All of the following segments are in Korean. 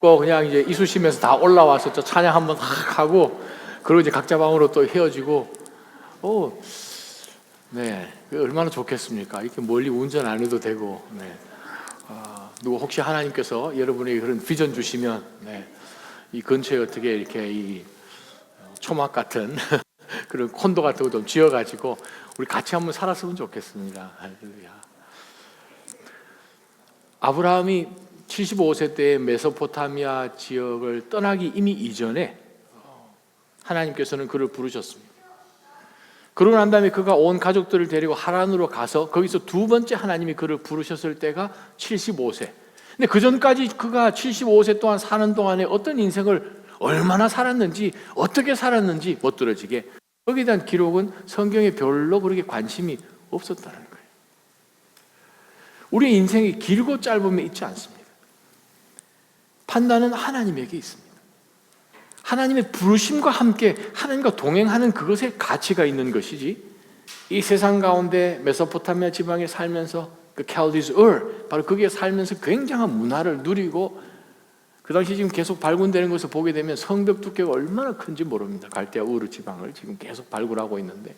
그냥 이제 이쑤시면서 다 올라와서 저 찬양 한번 하고, 그리고 이제 각자 방으로 또 헤어지고, 네, 얼마나 좋겠습니까? 이렇게 멀리 운전 안 해도 되고, 네. 누구 혹시 하나님께서 여러분에게 그런 비전 주시면, 네, 이 근처에 어떻게 이렇게 이 초막 같은 그런 콘도 같은 거 좀 지어가지고 우리 같이 한번 살았으면 좋겠습니다. 할렐루야. 아브라함이 75세 때에 메소포타미아 지역을 떠나기 이미 이전에 하나님께서는 그를 부르셨습니다. 그러고 난 다음에 그가 온 가족들을 데리고 하란으로 가서 거기서 두 번째 하나님이 그를 부르셨을 때가 75세. 근데 그 전까지 그가 75세 동안 사는 동안에 어떤 인생을 얼마나 살았는지, 어떻게 살았는지 못 들어지게, 거기에 대한 기록은 성경에 별로 그렇게 관심이 없었다는 거예요. 우리 인생이 길고 짧음에 있지 않습니다. 판단은 하나님에게 있습니다. 하나님의 부르심과 함께 하나님과 동행하는 그것에 가치가 있는 것이지, 이 세상 가운데 메소포타미아 지방에 살면서 그 캘디스 을 바로 거기에 살면서 굉장한 문화를 누리고, 그 당시 지금 계속 발굴되는 것을 보게 되면 성벽 두께가 얼마나 큰지 모릅니다. 갈대아 우르 지방을 지금 계속 발굴하고 있는데,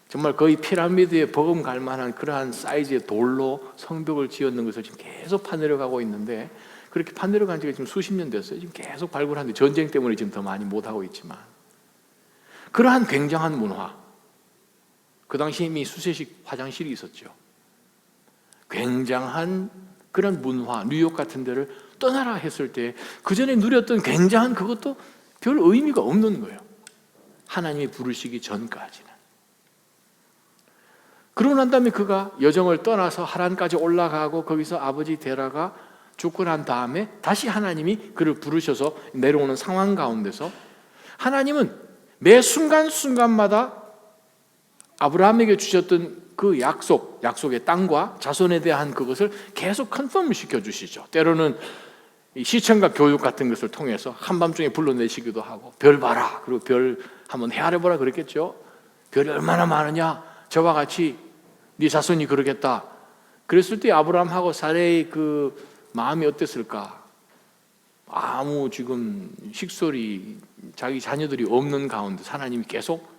정말 거의 피라미드에 버금갈 만한 그러한 사이즈의 돌로 성벽을 지었는 것을 지금 계속 파내려가고 있는데, 그렇게 파내려간 지가 지금 수십 년 됐어요. 지금 계속 발굴하는데, 전쟁 때문에 지금 더 많이 못하고 있지만, 그러한 굉장한 문화, 그 당시 이미 수세식 화장실이 있었죠. 굉장한 그런 문화, 뉴욕 같은 데를 떠나라 했을 때 그 전에 누렸던 굉장한 그것도 별 의미가 없는 거예요. 하나님이 부르시기 전까지는. 그러고 난 다음에 그가 여정을 떠나서 하란까지 올라가고, 거기서 아버지 데라가 죽고 난 다음에 다시 하나님이 그를 부르셔서 내려오는 상황 가운데서, 하나님은 매 순간순간마다 아브라함에게 주셨던 그 약속의 땅과 자손에 대한 그것을 계속 컨펌 시켜주시죠. 때로는 시청각 교육 같은 것을 통해서 한밤중에 불러내시기도 하고, 별 봐라, 그리고 별 한번 헤아려보라 그랬겠죠. 별이 얼마나 많으냐, 저와 같이 네 자손이 그러겠다. 그랬을 때 아브라함하고 사레의 그 마음이 어땠을까? 아무 지금 식솔이 자기 자녀들이 없는 가운데 하나님이 계속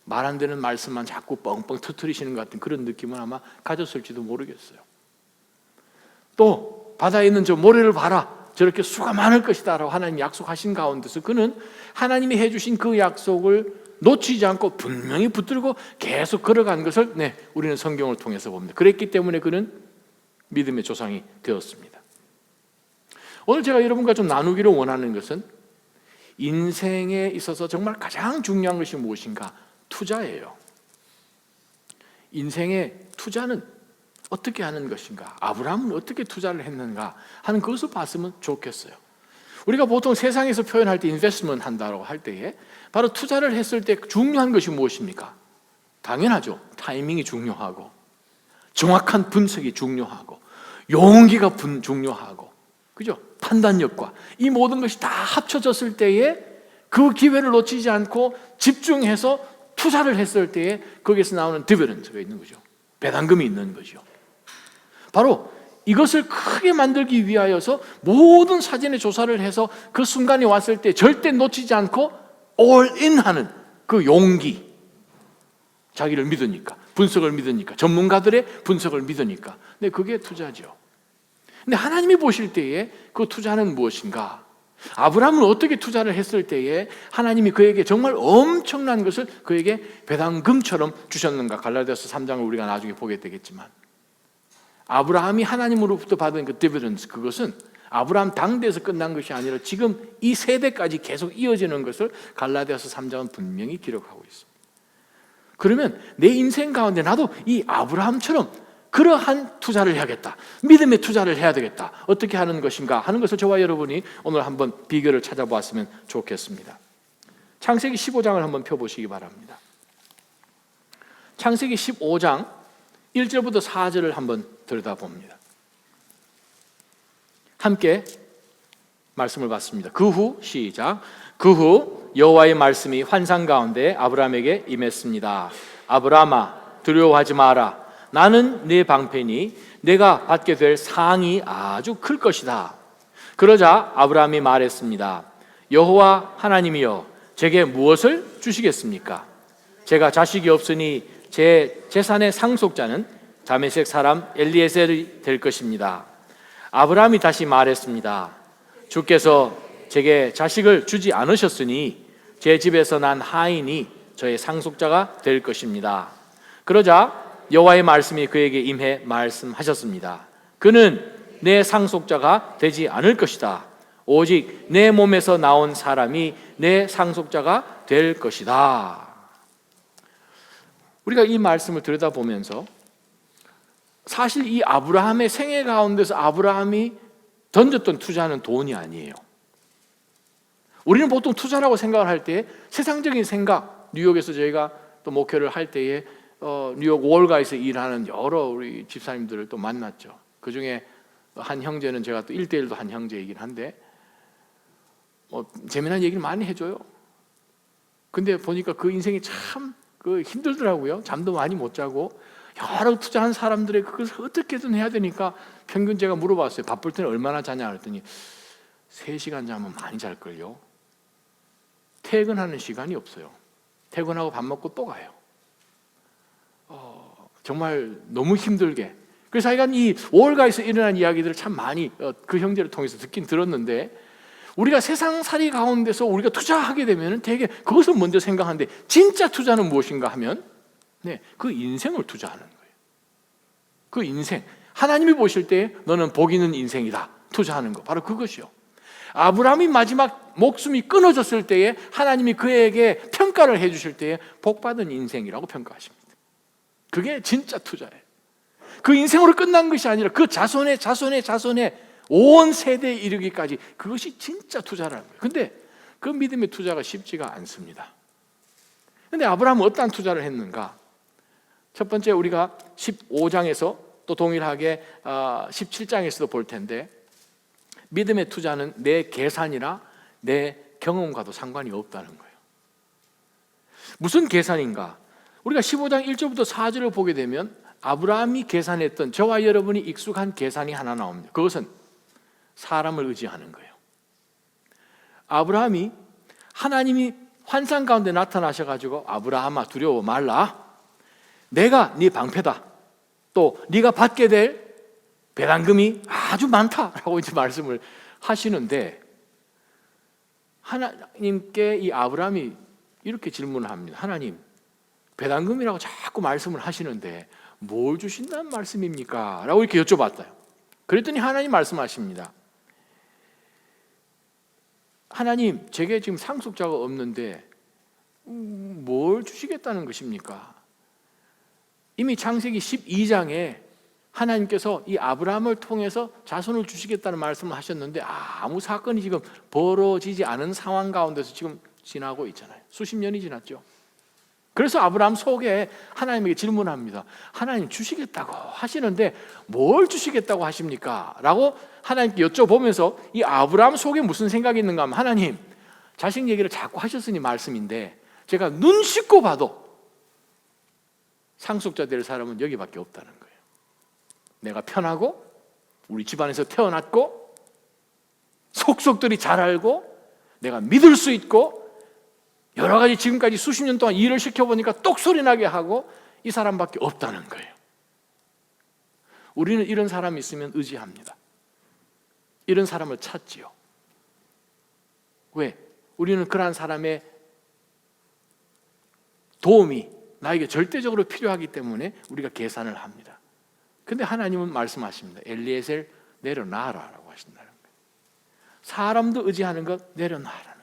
말 안 되는 말씀만 자꾸 뻥뻥 터뜨리시는 것 같은 그런 느낌을 아마 가졌을지도 모르겠어요. 또 바다에 있는 저 모래를 봐라, 저렇게 수가 많을 것이다 라고 하나님 약속하신 가운데서 그는 하나님이 해주신 그 약속을 놓치지 않고 분명히 붙들고 계속 걸어간 것을 우리는 성경을 통해서 봅니다. 그랬기 때문에 그는 믿음의 조상이 되었습니다. 오늘 제가 여러분과 좀 나누기를 원하는 것은, 인생에 있어서 정말 가장 중요한 것이 무엇인가? 투자예요. 인생의 투자는 어떻게 하는 것인가? 아브라함은 어떻게 투자를 했는가 하는 그것을 봤으면 좋겠어요. 우리가 보통 세상에서 표현할 때 인베스트먼트 한다고 할 때에 바로 투자를 했을 때 중요한 것이 무엇입니까? 당연하죠. 타이밍이 중요하고, 정확한 분석이 중요하고, 용기가 중요하고, 그죠? 판단력과 이 모든 것이 다 합쳐졌을 때에 그 기회를 놓치지 않고 집중해서 투자를 했을 때에 거기에서 나오는 디비던드가 있는 거죠. 배당금이 있는 거죠. 바로 이것을 크게 만들기 위하여서 모든 사전에 조사를 해서 그 순간이 왔을 때 절대 놓치지 않고 올인하는 그 용기, 자기를 믿으니까, 분석을 믿으니까, 전문가들의 분석을 믿으니까. 근데 그게 투자죠. 근데 하나님이 보실 때에 그 투자는 무엇인가? 아브라함은 어떻게 투자를 했을 때에 하나님이 그에게 정말 엄청난 것을 그에게 배당금처럼 주셨는가? 갈라디아서 3장을 우리가 나중에 보게 되겠지만, 아브라함이 하나님으로부터 받은 그 디비던스, 그것은 아브라함 당대에서 끝난 것이 아니라 지금 이 세대까지 계속 이어지는 것을 갈라디아서 3장은 분명히 기록하고 있습니다. 그러면 내 인생 가운데 나도 이 아브라함처럼 그러한 투자를 해야겠다, 믿음의 투자를 해야 되겠다, 어떻게 하는 것인가 하는 것을 저와 여러분이 오늘 한번 비결을 찾아보았으면 좋겠습니다. 창세기 15장을 한번 펴보시기 바랍니다. 창세기 15장 1절부터 4절을 한번 들여다봅니다. 함께 말씀을 받습니다. 그 후 시작. 그 후 여호와의 말씀이 환상 가운데 아브라함에게 임했습니다. 아브라함아, 두려워하지 마라. 나는 네 방편이 내가 받게 될 상이 아주 클 것이다. 그러자 아브라함이 말했습니다. 여호와 하나님이여, 제게 무엇을 주시겠습니까? 제가 자식이 없으니 제 재산의 상속자는 다메섹 사람 엘리에셀이 될 것입니다. 아브라함이 다시 말했습니다. 주께서 제게 자식을 주지 않으셨으니 제 집에서 난 하인이 저의 상속자가 될 것입니다. 그러자 여호와의 말씀이 그에게 임해 말씀하셨습니다. 그는 내 상속자가 되지 않을 것이다. 오직 내 몸에서 나온 사람이 내 상속자가 될 것이다. 우리가 이 말씀을 들여다보면서 사실 이 아브라함의 생애 가운데서 아브라함이 던졌던 투자는 돈이 아니에요. 우리는 보통 투자라고 생각을 할 때 세상적인 생각, 뉴욕에서 저희가 또 목회를 할 때에 뉴욕 월가에서 일하는 여러 우리 집사님들을 또 만났죠. 그 중에 한 형제는 제가 또 1대1도 한 형제이긴 한데 재미난 얘기를 많이 해줘요. 근데 보니까 그 인생이 참 힘들더라고요. 잠도 많이 못 자고 여러 투자한 사람들의 그것을 어떻게든 해야 되니까 평균 제가 물어봤어요. 바쁠 때는 얼마나 자냐 그랬더니 3시간 자면 많이 잘걸요. 퇴근하는 시간이 없어요. 퇴근하고 밥 먹고 또 가요. 정말 너무 힘들게. 그래서 하여간 이 월가에서 일어난 이야기들을 참 많이 그 형제를 통해서 듣긴 들었는데, 우리가 세상살이 가운데서 우리가 투자하게 되면 되게 그것을 먼저 생각하는데, 진짜 투자는 무엇인가 하면 그 인생을 투자하는 거예요. 그 인생, 하나님이 보실 때 너는 복 있는 인생이다 투자하는 거, 바로 그것이요. 아브라함이 마지막 목숨이 끊어졌을 때에 하나님이 그에게 평가를 해주실 때에 복받은 인생이라고 평가하십니다. 그게 진짜 투자예요. 그 인생으로 끝난 것이 아니라 그 자손의 온 세대에 이르기까지, 그것이 진짜 투자라는 거예요. 근데 그 믿음의 투자가 쉽지가 않습니다. 근데 아브라함은 어떠한 투자를 했는가? 첫 번째, 우리가 15장에서 또 동일하게 17장에서도 볼 텐데, 믿음의 투자는 내 계산이나 내 경험과도 상관이 없다는 거예요. 무슨 계산인가? 우리가 15장 1절부터 4절을 보게 되면 아브라함이 계산했던, 저와 여러분이 익숙한 계산이 하나 나옵니다. 그것은 사람을 의지하는 거예요. 아브라함이 하나님이 환상 가운데 나타나셔가지고, 아브라함아 두려워 말라, 내가 네 방패다, 또 네가 받게 될 배당금이 아주 많다라고 이제 말씀을 하시는데, 하나님께 이 아브라함이 이렇게 질문을 합니다. 하나님, 배당금이라고 자꾸 말씀을 하시는데 뭘 주신다는 말씀입니까? 라고 이렇게 여쭤봤어요. 그랬더니 하나님 말씀하십니다. 하나님, 제게 지금 상속자가 없는데 뭘 주시겠다는 것입니까? 이미 창세기 12장에 하나님께서 이 아브라함을 통해서 자손을 주시겠다는 말씀을 하셨는데 아무 사건이 지금 벌어지지 않은 상황 가운데서 지금 지나고 있잖아요. 수십 년이 지났죠. 그래서 아브라함 속에 하나님에게 질문합니다. 하나님, 주시겠다고 하시는데 뭘 주시겠다고 하십니까? 라고 하나님께 여쭤보면서 이 아브라함 속에 무슨 생각이 있는가 하면, 하나님, 자식 얘기를 자꾸 하셨으니 말씀인데 제가 눈 씻고 봐도 상속자 될 사람은 여기밖에 없다는 거예요. 내가 편하고 우리 집안에서 태어났고 속속들이 잘 알고 내가 믿을 수 있고 여러 가지 지금까지 수십 년 동안 일을 시켜보니까 똑소리 나게 하고 이 사람밖에 없다는 거예요. 우리는 이런 사람이 있으면 의지합니다. 이런 사람을 찾지요. 왜? 우리는 그러한 사람의 도움이 나에게 절대적으로 필요하기 때문에 우리가 계산을 합니다. 근데 하나님은 말씀하십니다. 엘리에셀 내려놔라라고 하신다는 거예요. 사람도 의지하는 것 내려놔라는 거예요.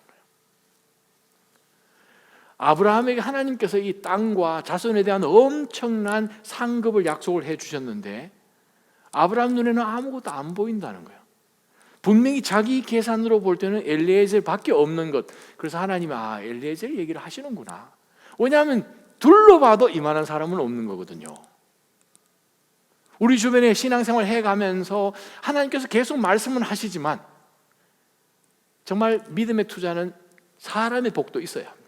아브라함에게 하나님께서 이 땅과 자손에 대한 엄청난 상급을 약속을 해 주셨는데 아브라함 눈에는 아무것도 안 보인다는 거예요. 분명히 자기 계산으로 볼 때는 엘리에셀밖에 없는 것. 그래서 하나님이 엘리에셀 얘기를 하시는구나. 왜냐하면 둘러봐도 이만한 사람은 없는 거거든요. 우리 주변에 신앙생활 해가면서 하나님께서 계속 말씀은 하시지만 정말 믿음의 투자는 사람의 복도 있어야 합니다.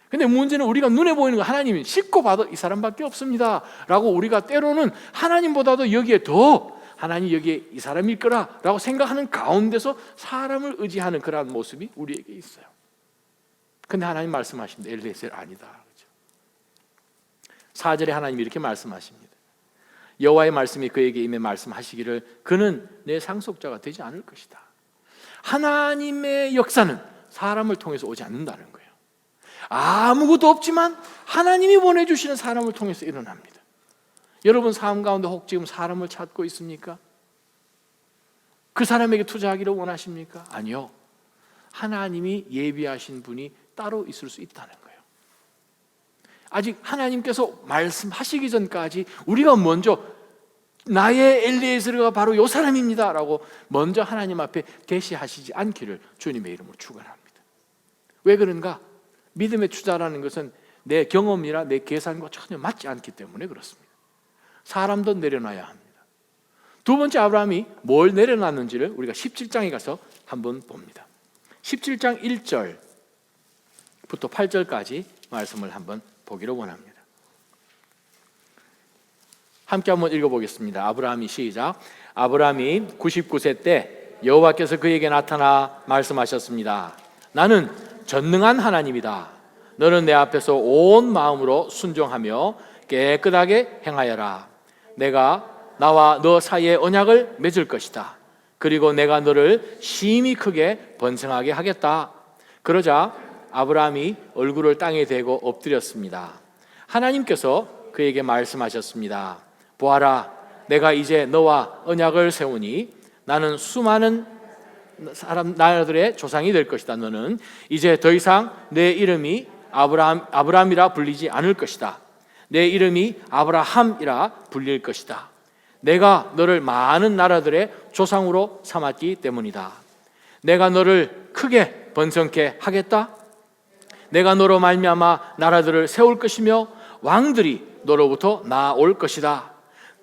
근데 문제는 우리가 눈에 보이는 거, 하나님이 씻고 봐도 이 사람밖에 없습니다 라고 우리가 때로는 하나님보다도 여기에 더 하나님 여기에 이 사람일 거라라고 생각하는 가운데서 사람을 의지하는 그러한 모습이 우리에게 있어요. 근데 하나님 말씀하십니다. 엘리에셀 아니다. 그렇죠? 4절에 하나님이 이렇게 말씀하십니다. 여호와의 말씀이 그에게 임해 말씀하시기를 그는 내 상속자가 되지 않을 것이다. 하나님의 역사는 사람을 통해서 오지 않는다는 거예요. 아무것도 없지만 하나님이 보내주시는 사람을 통해서 일어납니다. 여러분 삶 가운데 혹 지금 사람을 찾고 있습니까? 그 사람에게 투자하기를 원하십니까? 아니요. 하나님이 예비하신 분이 따로 있을 수 있다는 거예요. 아직 하나님께서 말씀하시기 전까지 우리가 먼저 나의 엘리에셀가 바로 이 사람입니다 라고 먼저 하나님 앞에 계시하시지 않기를 주님의 이름으로 축원합니다. 왜 그런가? 믿음의 투자라는 것은 내 경험이나 내 계산과 전혀 맞지 않기 때문에 그렇습니다. 사람도 내려놔야 합니다. 두 번째 아브라함이 뭘 내려놨는지를 우리가 17장에 가서 한번 봅니다. 17장 1절부터 8절까지 말씀을 한번 보기를 원합니다. 함께 한번 읽어보겠습니다. 아브라함이 시작. 아브라함이 99세 때 여호와께서 그에게 나타나 말씀하셨습니다. 나는 전능한 하나님이다. 너는 내 앞에서 온 마음으로 순종하며 깨끗하게 행하여라. 내가 나와 너 사이에 언약을 맺을 것이다. 그리고 내가 너를 심히 크게 번성하게 하겠다. 그러자 아브라함이 얼굴을 땅에 대고 엎드렸습니다. 하나님께서 그에게 말씀하셨습니다. 보아라, 내가 이제 너와 언약을 세우니 나는 수많은 나라들의 조상이 될 것이다. 너는 이제 더 이상 내 이름이 아브라함이라 불리지 않을 것이다. 내 이름이 아브라함이라 불릴 것이다. 내가 너를 많은 나라들의 조상으로 삼았기 때문이다. 내가 너를 크게 번성케 하겠다. 내가 너로 말미암아 나라들을 세울 것이며 왕들이 너로부터 나올 것이다.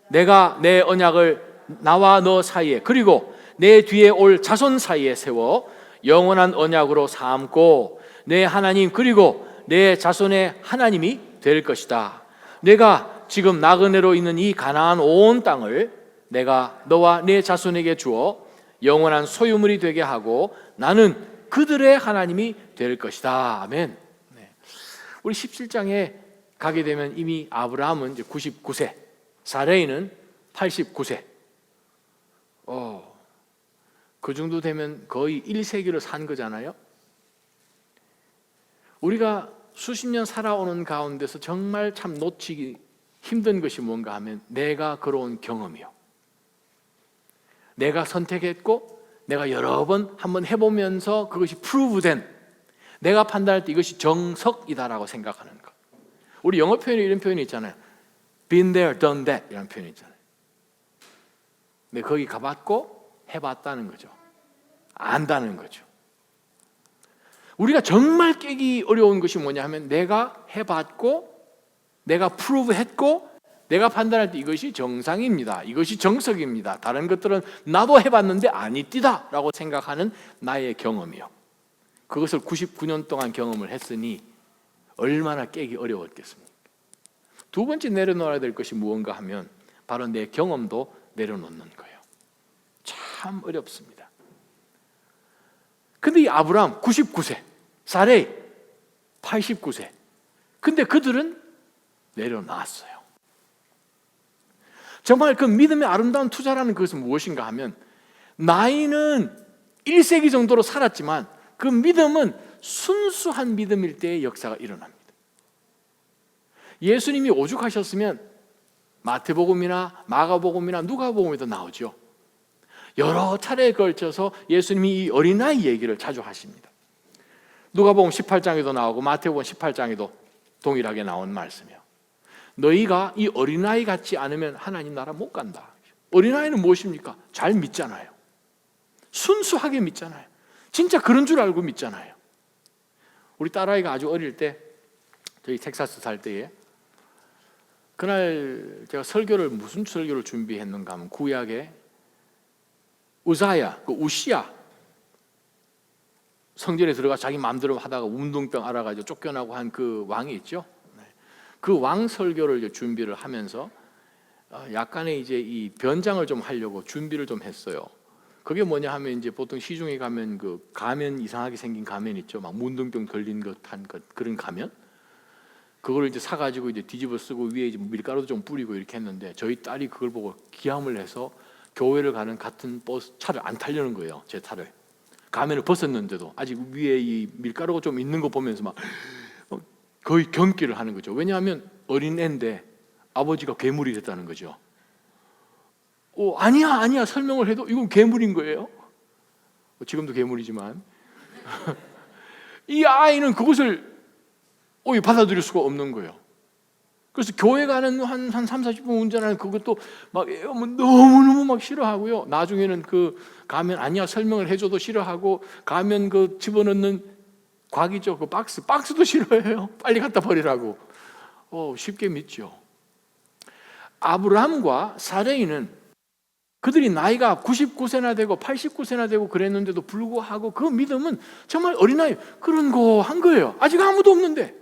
내가 내 언약을 나와 너 사이에 그리고 내 뒤에 올 자손 사이에 세워 영원한 언약으로 삼고 내 하나님 그리고 내 자손의 하나님이 될 것이다. 내가 지금 나그네로 있는 이 가나안 온 땅을 내가 너와 내 자손에게 주어 영원한 소유물이 되게 하고 나는 그들의 하나님이 될 것이다. 아멘. 네. 우리 17장에 가게 되면 이미 아브라함은 이제 99세, 사레이는 89세. 그 정도 되면 거의 1세기를 산 거잖아요. 우리가 수십 년 살아오는 가운데서 정말 참 놓치기 힘든 것이 뭔가 하면 내가 걸어온 경험이요. 내가 선택했고 내가 여러 번 한번 해보면서 그것이 프루브된, 내가 판단할 때 이것이 정석이다라고 생각하는 것. 우리 영어 표현에 이런 표현이 있잖아요. Been there, done that 이라는 표현이 있잖아요. 근데 거기 가봤고 해봤다는 거죠. 안다는 거죠. 우리가 정말 깨기 어려운 것이 뭐냐 하면 내가 해봤고 내가 프루브했고 내가 판단할 때 이것이 정상입니다. 이것이 정석입니다. 다른 것들은 나도 해봤는데 아니띠다 라고 생각하는 나의 경험이요. 그것을 99년 동안 경험을 했으니 얼마나 깨기 어려웠겠습니까? 두 번째 내려놓아야 될 것이 무언가 하면 바로 내 경험도 내려놓는 거예요. 참 어렵습니다. 근데 이 아브라함 99세, 사레이 89세. 근데 그들은 내려놨어요. 정말 그 믿음의 아름다운 투자라는 것은 무엇인가 하면 나이는 1세기 정도로 살았지만 그 믿음은 순수한 믿음일 때의 역사가 일어납니다. 예수님이 오죽하셨으면 마태복음이나 마가복음이나 누가복음에도 나오죠. 여러 차례에 걸쳐서 예수님이 이 어린아이 얘기를 자주 하십니다. 누가복음 18장에도 나오고 마태복음 18장에도 동일하게 나온 말씀이에요. 너희가 이 어린아이 같지 않으면 하나님 나라 못 간다. 어린아이는 무엇입니까? 잘 믿잖아요. 순수하게 믿잖아요. 진짜 그런 줄 알고 믿잖아요. 우리 딸아이가 아주 어릴 때 저희 텍사스 살 때에 그날 제가 무슨 설교를 준비했는가 하면 구약에 우사야, 우시야 성전에 들어가 자기 마음대로 하다가 운동병 알아가지고 쫓겨나고 한 그 왕이 있죠. 그 왕 설교를 준비를 하면서 약간의 이제 이 변장을 좀 하려고 준비를 좀 했어요. 그게 뭐냐 하면 이제 보통 시중에 가면 그 가면 이상하게 생긴 가면 있죠. 막 문둥병 걸린 듯한 그런 가면. 그걸 이제 사가지고 이제 뒤집어 쓰고 위에 이제 밀가루도 좀 뿌리고 이렇게 했는데 저희 딸이 그걸 보고 기함을 해서 교회를 가는 같은 버스 차를 안 타려는 거예요. 제 차를. 가면을 벗었는데도 아직 위에 이 밀가루가 좀 있는 거 보면서 막 거의 경기를 하는 거죠. 왜냐하면 어린 애인데 아버지가 괴물이 됐다는 거죠. 아니야 설명을 해도 이건 괴물인 거예요. 지금도 괴물이지만 이 아이는 그것을 받아들일 수가 없는 거예요. 그래서 교회 가는 한 3, 40분 운전하는 그것도 막 너무너무 막 싫어하고요. 나중에는 그 가면 아니야 설명을 해줘도 싫어하고 가면 그 집어넣는 곽이죠. 그 박스도 싫어해요. 빨리 갖다 버리라고. 쉽게 믿죠. 아브라함과 사레이는 그들이 나이가 99세나 되고 89세나 되고 그랬는데도 불구하고 그 믿음은 정말 어린아이 그런 거 한 거예요. 아직 아무도 없는데.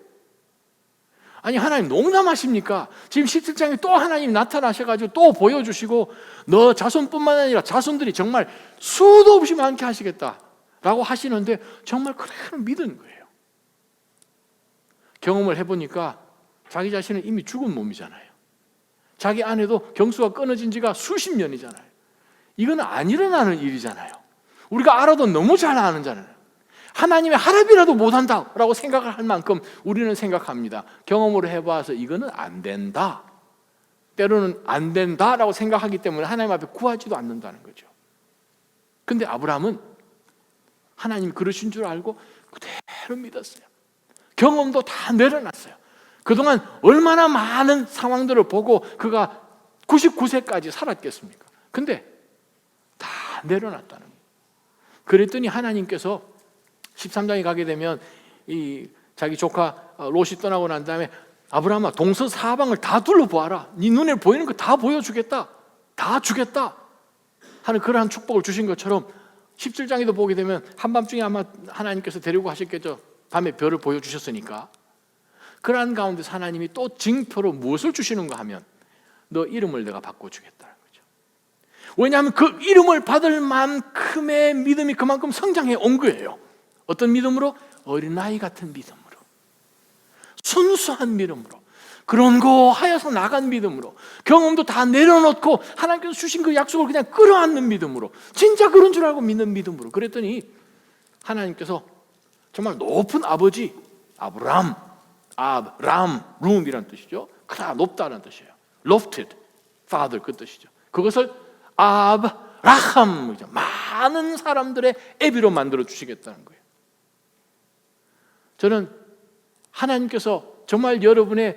아니 하나님 농담하십니까? 지금 17장에 또 하나님 나타나셔가지고 또 보여주시고 너 자손뿐만 아니라 자손들이 정말 수도 없이 많게 하시겠다라고 하시는데 정말 그대로 믿은 거예요. 경험을 해보니까 자기 자신은 이미 죽은 몸이잖아요. 자기 아내도 경수가 끊어진 지가 수십 년이잖아요. 이건 안 일어나는 일이잖아요. 우리가 알아도 너무 잘 아는잖아요. 하나님의 하랍이라도 못한다라고 생각을 할 만큼 우리는 생각합니다. 경험으로 해봐서 이거는 안 된다. 때로는 안 된다라고 생각하기 때문에 하나님 앞에 구하지도 않는다는 거죠. 근데 아브라함은 하나님 그러신 줄 알고 그대로 믿었어요. 경험도 다 내려놨어요. 그동안 얼마나 많은 상황들을 보고 그가 99세까지 살았겠습니까? 근데 다 내려놨다는 거예요. 그랬더니 하나님께서 13장에 가게 되면 이 자기 조카 롯이 떠나고 난 다음에 아브라함아 동서사방을 다 둘러보아라. 네 눈에 보이는 거 다 보여주겠다. 다 주겠다 하는 그러한 축복을 주신 것처럼 17장에도 보게 되면 한밤중에 아마 하나님께서 데리고 하셨겠죠. 밤에 별을 보여주셨으니까. 그러한 가운데서 하나님이 또 징표로 무엇을 주시는가 하면 너 이름을 내가 바꿔주겠다는 거죠. 왜냐하면 그 이름을 받을 만큼의 믿음이 그만큼 성장해 온 거예요. 어떤 믿음으로? 어린아이 같은 믿음으로, 순수한 믿음으로, 그런 거 하여서 나간 믿음으로, 경험도 다 내려놓고 하나님께서 주신 그 약속을 그냥 끌어안는 믿음으로, 진짜 그런 줄 알고 믿는 믿음으로. 그랬더니 하나님께서 정말 높은 아버지 아브람, 룸이라는 뜻이죠. 크다 높다는 뜻이에요. lofted, father 그 뜻이죠. 그것을 아브라함, 많은 사람들의 애비로 만들어 주시겠다는 거예요. 저는 하나님께서 정말 여러분의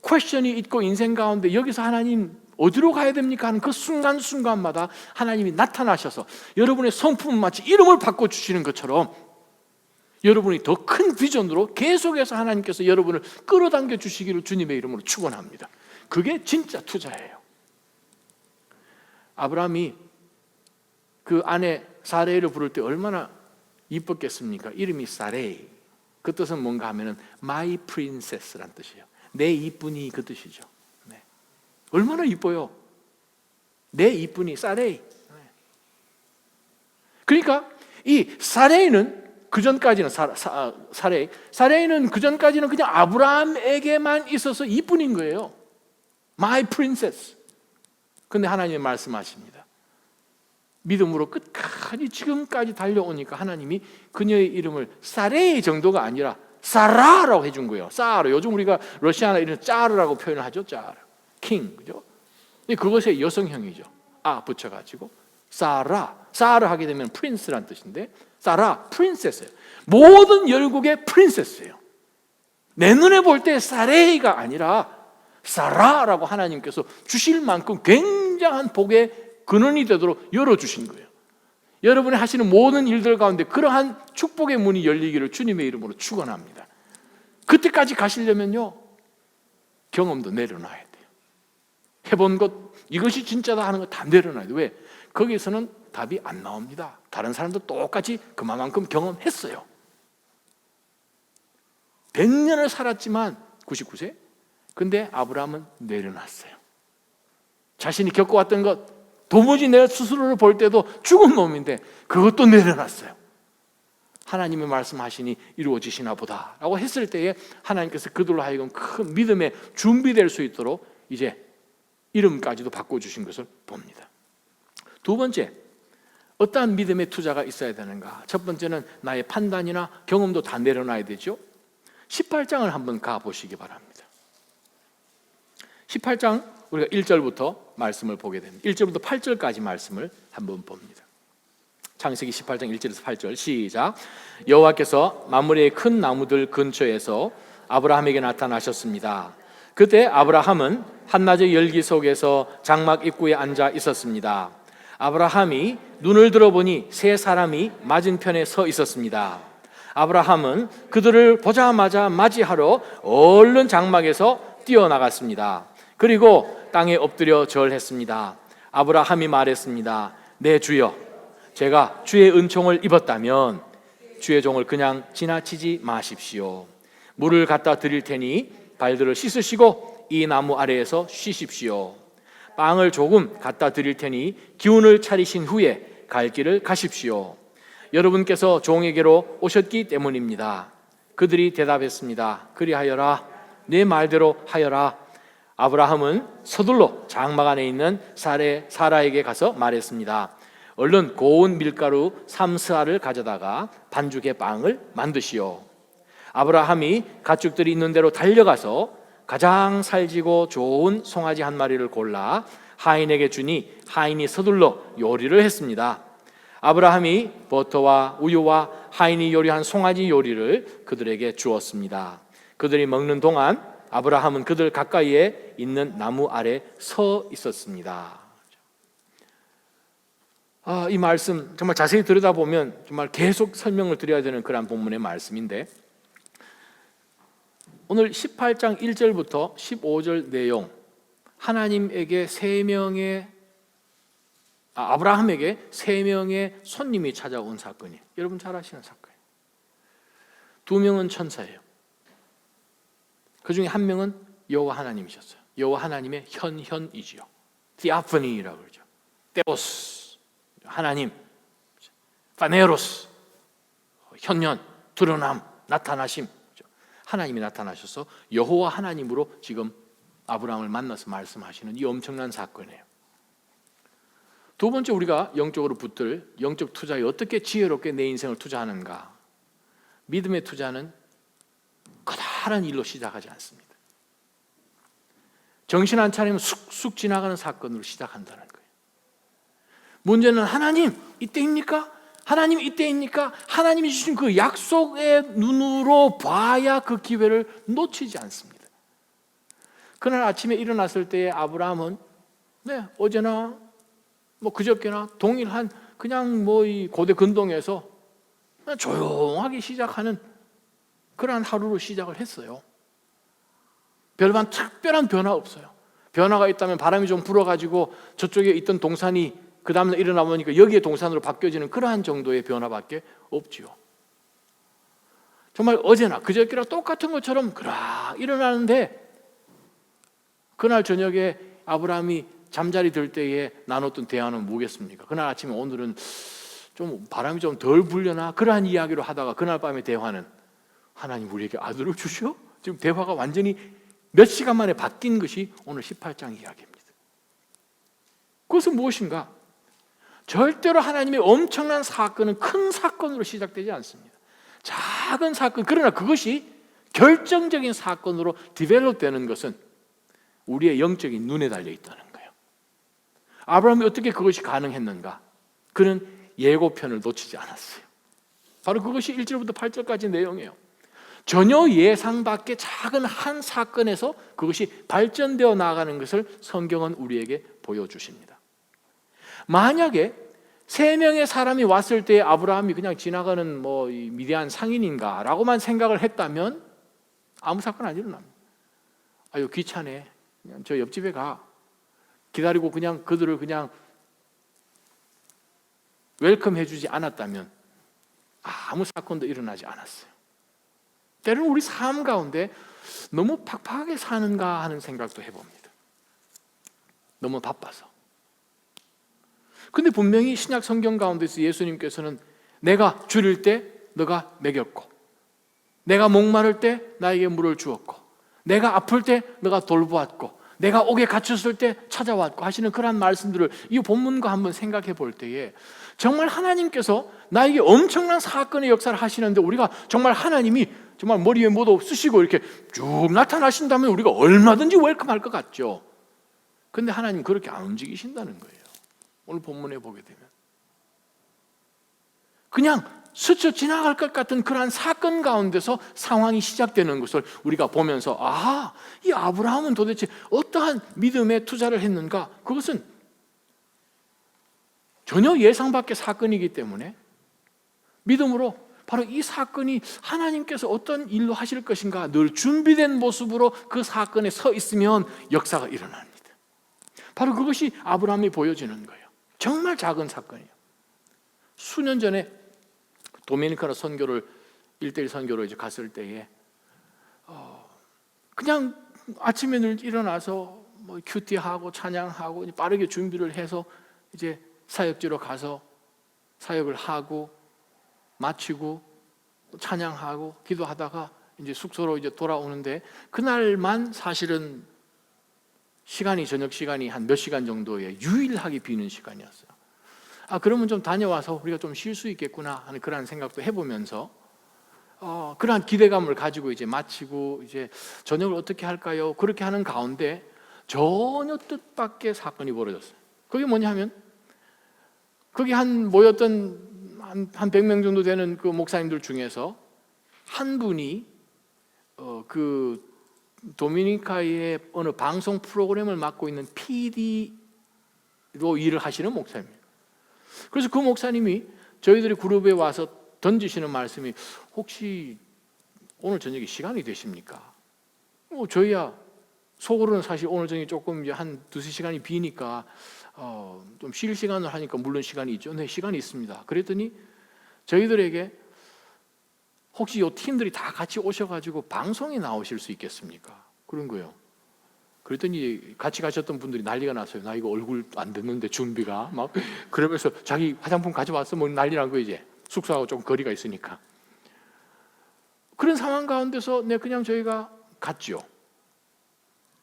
퀘션이 있고 인생 가운데 여기서 하나님 어디로 가야 됩니까 하는 그 순간순간마다 하나님이 나타나셔서 여러분의 성품은 마치 이름을 바꿔주시는 것처럼 여러분이 더 큰 비전으로 계속해서 하나님께서 여러분을 끌어당겨 주시기를 주님의 이름으로 축원합니다. 그게 진짜 투자예요. 아브라함이 그 아내 사레이를 부를 때 얼마나 이뻤겠습니까? 이름이 사레이. 그 뜻은 뭔가 하면은 my princess란 뜻이에요. 내 이쁜이 그 뜻이죠. 네. 얼마나 이뻐요. 내 이쁜이 사레이. 네. 그러니까 이 사레이는 그 전까지는 사레이는 그 전까지는 그냥 아브라함에게만 있어서 이쁜인 거예요. my princess. 근데 하나님이 말씀하십니다. 믿음으로 끝까지 지금까지 달려오니까 하나님이 그녀의 이름을 사레이 정도가 아니라 사라라고 해준 거예요. 사라. 요즘 우리가 러시아나 이런 짜르라고 표현을 하죠. 짜르. 킹. 그죠? 그것의 여성형이죠. 붙여가지고 사라. 사라 하게 되면 프린스란 뜻인데 사라, 프린세스예요. 모든 열국의 프린세스예요. 내 눈에 볼 때 사레이가 아니라 사라라고 하나님께서 주실 만큼 굉장한 복의 근원이 되도록 열어주신 거예요. 여러분이 하시는 모든 일들 가운데 그러한 축복의 문이 열리기를 주님의 이름으로 축원합니다. 그때까지 가시려면요 경험도 내려놔야 돼요. 해본 것 이것이 진짜다 하는 거 다 내려놔야 돼요. 왜? 거기서는 답이 안 나옵니다. 다른 사람도 똑같이 그만큼 경험했어요. 100년을 살았지만 99세? 근데 아브라함은 내려놨어요. 자신이 겪어왔던 것, 도무지 내 스스로를 볼 때도 죽은 몸인데 그것도 내려놨어요. 하나님의 말씀하시니 이루어지시나 보다 라고 했을 때에 하나님께서 그들로 하여금 큰 믿음에 준비될 수 있도록 이제 이름까지도 바꿔주신 것을 봅니다. 두 번째, 어떠한 믿음의 투자가 있어야 되는가? 첫 번째는 나의 판단이나 경험도 다 내려놔야 되죠. 18장을 한번 가보시기 바랍니다. 18장 우리가 1절부터 말씀을 보게 됩니다. 1절부터 8절까지 말씀을 한번 봅니다. 창세기 18장 1절에서 8절 시작. 여호와께서 만물의 큰 나무들 근처에서 아브라함에게 나타나셨습니다. 그때 아브라함은 한낮의 열기 속에서 장막 입구에 앉아 있었습니다. 아브라함이 눈을 들어보니 세 사람이 맞은편에 서 있었습니다. 아브라함은 그들을 보자마자 맞이하러 얼른 장막에서 뛰어나갔습니다. 그리고 땅에 엎드려 절했습니다. 아브라함이 말했습니다. 내 주여, 제가 주의 은총을 입었다면 주의 종을 그냥 지나치지 마십시오. 물을 갖다 드릴 테니 발들을 씻으시고 이 나무 아래에서 쉬십시오. 빵을 조금 갖다 드릴 테니 기운을 차리신 후에 갈 길을 가십시오. 여러분께서 종에게로 오셨기 때문입니다. 그들이 대답했습니다. 그리하여라. 내 말대로 하여라. 아브라함은 서둘러 장막 안에 있는 사라에게 가서 말했습니다. 얼른 고운 밀가루 3스아를 가져다가 반죽의 빵을 만드시오. 아브라함이 가축들이 있는 데로 달려가서 가장 살지고 좋은 송아지 한 마리를 골라 하인에게 주니 하인이 서둘러 요리를 했습니다. 아브라함이 버터와 우유와 하인이 요리한 송아지 요리를 그들에게 주었습니다. 그들이 먹는 동안 아브라함은 그들 가까이에 있는 나무 아래 서 있었습니다. 이 말씀 정말 자세히 들여다보면 정말 계속 설명을 드려야 되는 그런 본문의 말씀인데, 오늘 18장 1절부터 15절 내용, 하나님에게 아브라함에게 3명의 손님이 찾아온 사건이에요. 여러분 잘 아시는 사건이에요. 2명은 천사예요. 그 중에 1명은 여호와 하나님이셨어요. 여호와 하나님의 현현이지요. 디아포니라고 그러죠. 테오스, 하나님, 파네로스, 현현, 드러남, 나타나심. 하나님이 나타나셔서 여호와 하나님으로 지금 아브라함을 만나서 말씀하시는 이 엄청난 사건이에요. 두 번째, 우리가 영적으로 붙들 영적 투자에 어떻게 지혜롭게 내 인생을 투자하는가. 믿음의 투자는 커다란 일로 시작하지 않습니다. 정신 안 차리면 쑥쑥 지나가는 사건으로 시작한다는 거예요. 문제는 하나님 이때입니까? 하나님 이때입니까? 하나님이 주신 그 약속의 눈으로 봐야 그 기회를 놓치지 않습니다. 그날 아침에 일어났을 때 아브라함은 어제나 그저께나 동일한 그냥 이 고대 근동에서 그냥 조용하게 시작하는 그러한 하루로 시작을 했어요. 별반 특별한 변화 없어요. 변화가 있다면 바람이 좀 불어가지고 저쪽에 있던 동산이 그 다음날 일어나 보니까 여기에 동산으로 바뀌어지는 그러한 정도의 변화밖에 없지요. 정말 어제나 그저께나 똑같은 것처럼 일어나는데, 그날 저녁에 아브라함이 잠자리 들 때에 나눴던 대화는 뭐겠습니까? 그날 아침에 오늘은 좀 바람이 좀 덜 불려나? 그러한 이야기로 하다가 그날 밤의 대화는 하나님 우리에게 아들을 주시오? 지금 대화가 완전히 몇 시간 만에 바뀐 것이 오늘 18장 이야기입니다. 그것은 무엇인가? 절대로 하나님의 엄청난 사건은 큰 사건으로 시작되지 않습니다. 작은 사건, 그러나 그것이 결정적인 사건으로 디벨롭되는 것은 우리의 영적인 눈에 달려 있다는 거예요. 아브라함이 어떻게 그것이 가능했는가? 그는 예고편을 놓치지 않았어요. 바로 그것이 1절부터 8절까지 내용이에요. 전혀 예상 밖의 작은 한 사건에서 그것이 발전되어 나가는 것을 성경은 우리에게 보여주십니다. 만약에 3명의 사람이 왔을 때 아브라함이 그냥 지나가는 미디안 상인인가 라고만 생각을 했다면 아무 사건 안 일어납니다. 아유 귀찮네, 그냥 저 옆집에 가 기다리고 그냥 그들을 그냥 웰컴 해주지 않았다면 아무 사건도 일어나지 않았어요. 때로는 우리 삶 가운데 너무 팍팍하게 사는가 하는 생각도 해봅니다. 너무 바빠서. 근데 분명히 신약 성경 가운데서 예수님께서는 내가 줄일 때 너가 먹였고, 내가 목마를 때 나에게 물을 주었고, 내가 아플 때 너가 돌보았고, 내가 옥에 갇혔을 때 찾아왔고 하시는 그런 말씀들을 이 본문과 한번 생각해 볼 때에 정말 하나님께서 나에게 엄청난 사건의 역사를 하시는데 우리가 정말 하나님이 정말 머리 위에 뭐도 쓰시고 이렇게 쭉 나타나신다면 우리가 얼마든지 웰컴할 것 같죠. 근데 하나님 그렇게 안 움직이신다는 거예요. 오늘 본문에 보게 되면 그냥 스쳐 지나갈 것 같은 그러한 사건 가운데서 상황이 시작되는 것을 우리가 보면서 이 아브라함은 도대체 어떠한 믿음에 투자를 했는가? 그것은 전혀 예상 밖의 사건이기 때문에 믿음으로 바로 이 사건이 하나님께서 어떤 일로 하실 것인가 늘 준비된 모습으로 그 사건에 서 있으면 역사가 일어납니다. 바로 그것이 아브라함이 보여지는 거예요. 정말 작은 사건이에요. 수년 전에 도미니카나 선교를 1:1 선교로 이제 갔을 때에 그냥 아침에 늘 일어나서 뭐 큐티하고 찬양하고 빠르게 준비를 해서 이제 사역지로 가서 사역을 하고 마치고 찬양하고 기도하다가 이제 숙소로 이제 돌아오는데 그날만 사실은 시간이 저녁 시간이 한 몇 시간 정도의 유일하게 비는 시간이었어요. 그러면 좀 다녀와서 우리가 좀 쉴 수 있겠구나 하는 그런 생각도 해보면서 그러한 기대감을 가지고 이제 마치고 이제 저녁을 어떻게 할까요? 그렇게 하는 가운데 전혀 뜻밖의 사건이 벌어졌어요. 그게 뭐냐면 거기 모였던 한 100명 정도 되는 그 목사님들 중에서 한 분이 그 도미니카의 어느 방송 프로그램을 맡고 있는 PD로 일을 하시는 목사입니다. 그래서 그 목사님이 저희들이 그룹에 와서 던지시는 말씀이 혹시 오늘 저녁에 시간이 되십니까? 저희야 속으로는 사실 오늘 저녁에 조금 이제 한 2-3시간이 비니까 좀 쉴 시간을 하니까 물론 시간이 있죠. 네, 시간이 있습니다. 그랬더니 저희들에게 혹시 이 팀들이 다 같이 오셔가지고 방송에 나오실 수 있겠습니까? 그런 거예요. 그랬더니 같이 가셨던 분들이 난리가 났어요. 나 이거 얼굴 안 됐는데 준비가 막 그러면서 자기 화장품 가져왔어 뭐 난리 난 거 이제 숙소하고 좀 거리가 있으니까 그런 상황 가운데서 그냥 저희가 갔죠.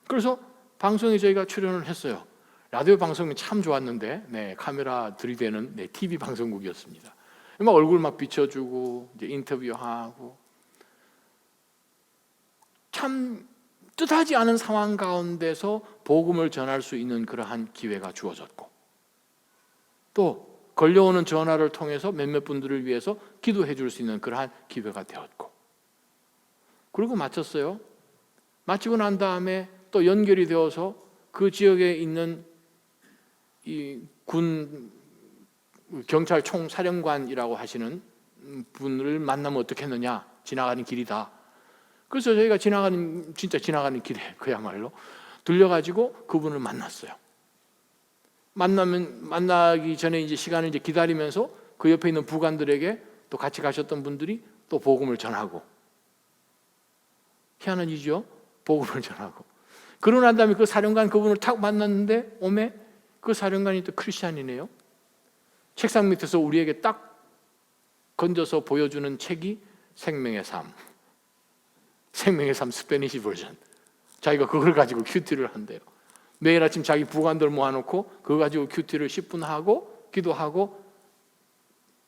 그래서 방송에 저희가 출연을 했어요. 라디오 방송이 참 좋았는데 카메라 들이대는 TV 방송국이었습니다. 막 얼굴 막 비춰주고 이제 인터뷰하고 참 뜻하지 않은 상황 가운데서 복음을 전할 수 있는 그러한 기회가 주어졌고 또 걸려오는 전화를 통해서 몇몇 분들을 위해서 기도해 줄 수 있는 그러한 기회가 되었고 그리고 마쳤어요. 마치고 난 다음에 또 연결이 되어서 그 지역에 있는 이 군 경찰 총사령관이라고 하시는 분을 만나면 어떻게 했느냐 지나가는 길이다. 그래서 저희가 진짜 지나가는 길에 그야말로 들려가지고 그분을 만났어요. 만나기 전에 이제 시간을 이제 기다리면서 그 옆에 있는 부관들에게 또 같이 가셨던 분들이 또 복음을 전하고 희한한 일이죠. 복음을 전하고 그러고 난 다음에 그 사령관 그분을 탁 만났는데 오메 그 사령관이 또 크리스찬이네요. 책상 밑에서 우리에게 딱 건져서 보여주는 책이 생명의 삶. 생명의 삶 스페니시 버전. 자기가 그걸 가지고 큐티를 한대요. 매일 아침 자기 부관들 모아놓고 그거 가지고 큐티를 10분 하고 기도하고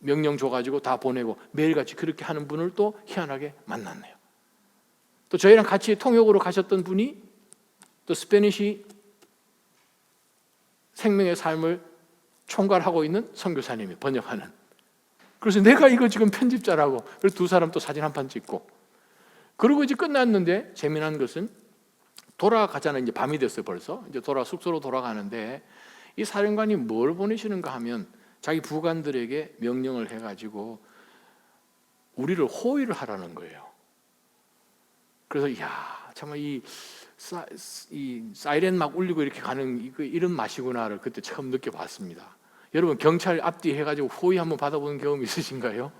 명령 줘가지고 다 보내고 매일같이 그렇게 하는 분을 또 희한하게 만났네요. 또 저희랑 같이 통역으로 가셨던 분이 또 스페니시 생명의 삶을 총괄하고 있는 선교사님이 번역하는. 그래서 내가 이거 지금 편집자라고. 그래서 두 사람 또 사진 한 판 찍고. 그리고 이제 끝났는데 재미난 것은 돌아가잖아요. 이제 밤이 됐어요 벌써. 이제 숙소로 돌아가는데 이 사령관이 뭘 보내시는가 하면 자기 부관들에게 명령을 해가지고 우리를 호위를 하라는 거예요. 그래서 정말 이 사이렌 막 울리고 이렇게 가는 이런 맛이구나를 그때 처음 느껴봤습니다. 여러분 경찰 앞뒤 해가지고 호위 한번 받아보는 경험 있으신가요?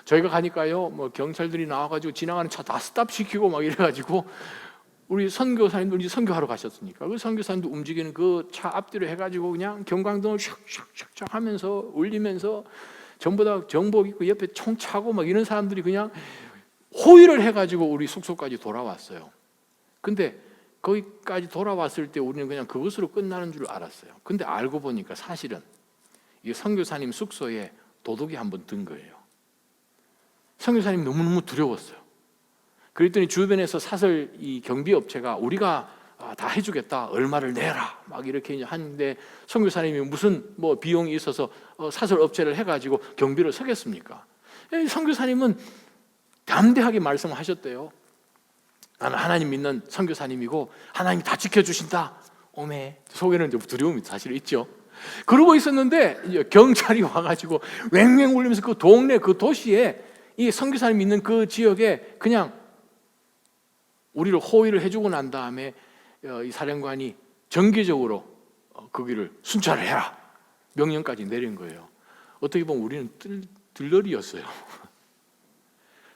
저희가 가니까요, 뭐 경찰들이 나와가지고 지나가는 차 다 스탑시키고 막 이래가지고 우리 선교사님들 선교하러 가셨으니까 그 선교사님들 움직이는 그 차 앞뒤로 해가지고 그냥 경광등을 샥샥샥샥 하면서 울리면서 전부 다 정복 입고 옆에 총 차고 막 이런 사람들이 그냥 호위를 해가지고 우리 숙소까지 돌아왔어요. 근데 거기까지 돌아왔을 때 우리는 그냥 그것으로 끝나는 줄 알았어요. 근데 알고 보니까 사실은 이 선교사님 숙소에 도둑이 한번 든 거예요. 선교사님 너무너무 두려웠어요. 그랬더니 주변에서 사설 이 경비업체가 우리가 다 해주겠다, 얼마를 내라 막 이렇게 하는데 선교사님이 무슨 뭐 비용이 있어서 사설 업체를 해가지고 경비를 서겠습니까? 선교사님은 담대하게 말씀하셨대요. 나는 하나님 믿는 선교사님이고 하나님이 다 지켜주신다. 오메 속에는 좀 두려움이 사실 있죠. 그러고 있었는데 이제 경찰이 와가지고 왱왱 울리면서 그 동네 그 도시에 이 선교사님 있는 그 지역에 그냥 우리를 호위를 해주고 난 다음에 이 사령관이 정기적으로 거기를 순찰을 해라 명령까지 내린 거예요. 어떻게 보면 우리는 들러리였어요.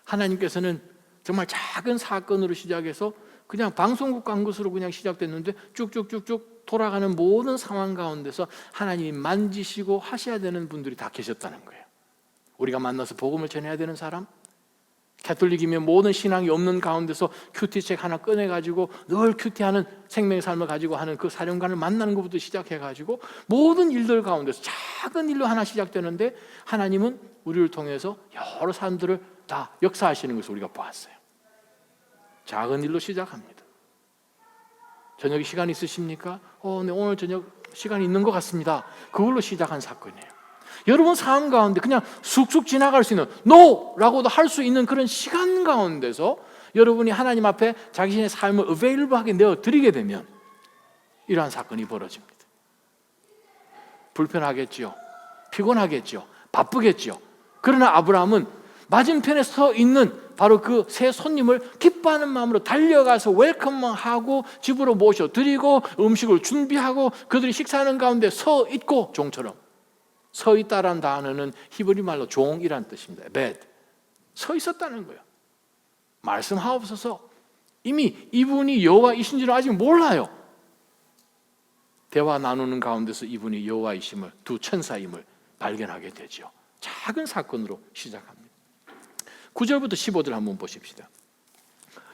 하나님께서는 정말 작은 사건으로 시작해서 그냥 방송국 간 것으로 그냥 시작됐는데 쭉쭉쭉쭉 돌아가는 모든 상황 가운데서 하나님이 만지시고 하셔야 되는 분들이 다 계셨다는 거예요. 우리가 만나서 복음을 전해야 되는 사람, 가톨릭이면 모든 신앙이 없는 가운데서 큐티책 하나 꺼내가지고 늘 큐티하는 생명의 삶을 가지고 하는 그 사령관을 만나는 것부터 시작해가지고 모든 일들 가운데서 작은 일로 하나 시작되는데 하나님은 우리를 통해서 여러 사람들을 다 역사하시는 것을 우리가 보았어요. 작은 일로 시작합니다. 저녁에 시간 있으십니까? 네, 오늘 저녁 시간이 있는 것 같습니다. 그걸로 시작한 사건이에요. 여러분 삶 가운데 그냥 쑥쑥 지나갈 수 있는 NO라고도 할 수 있는 그런 시간 가운데서 여러분이 하나님 앞에 자신의 삶을 available하게 내어드리게 되면 이러한 사건이 벌어집니다. 불편하겠지요. 피곤하겠지요. 바쁘겠지요. 그러나 아브라함은 맞은편에 서 있는 바로 그 새 손님을 기뻐하는 마음으로 달려가서 웰컴하고 집으로 모셔드리고 음식을 준비하고 그들이 식사하는 가운데 서 있고 종처럼 서 있다라는 단어는 히브리 말로 종이란 뜻입니다. bed. 서 있었다는 거예요. 말씀하옵소서. 이미 이분이 여호와이신지는 아직 몰라요. 대화 나누는 가운데서 이분이 여호와이심을 두 천사임을 발견하게 되죠. 작은 사건으로 시작합니다. 9절부터 15절 한번 보십시다.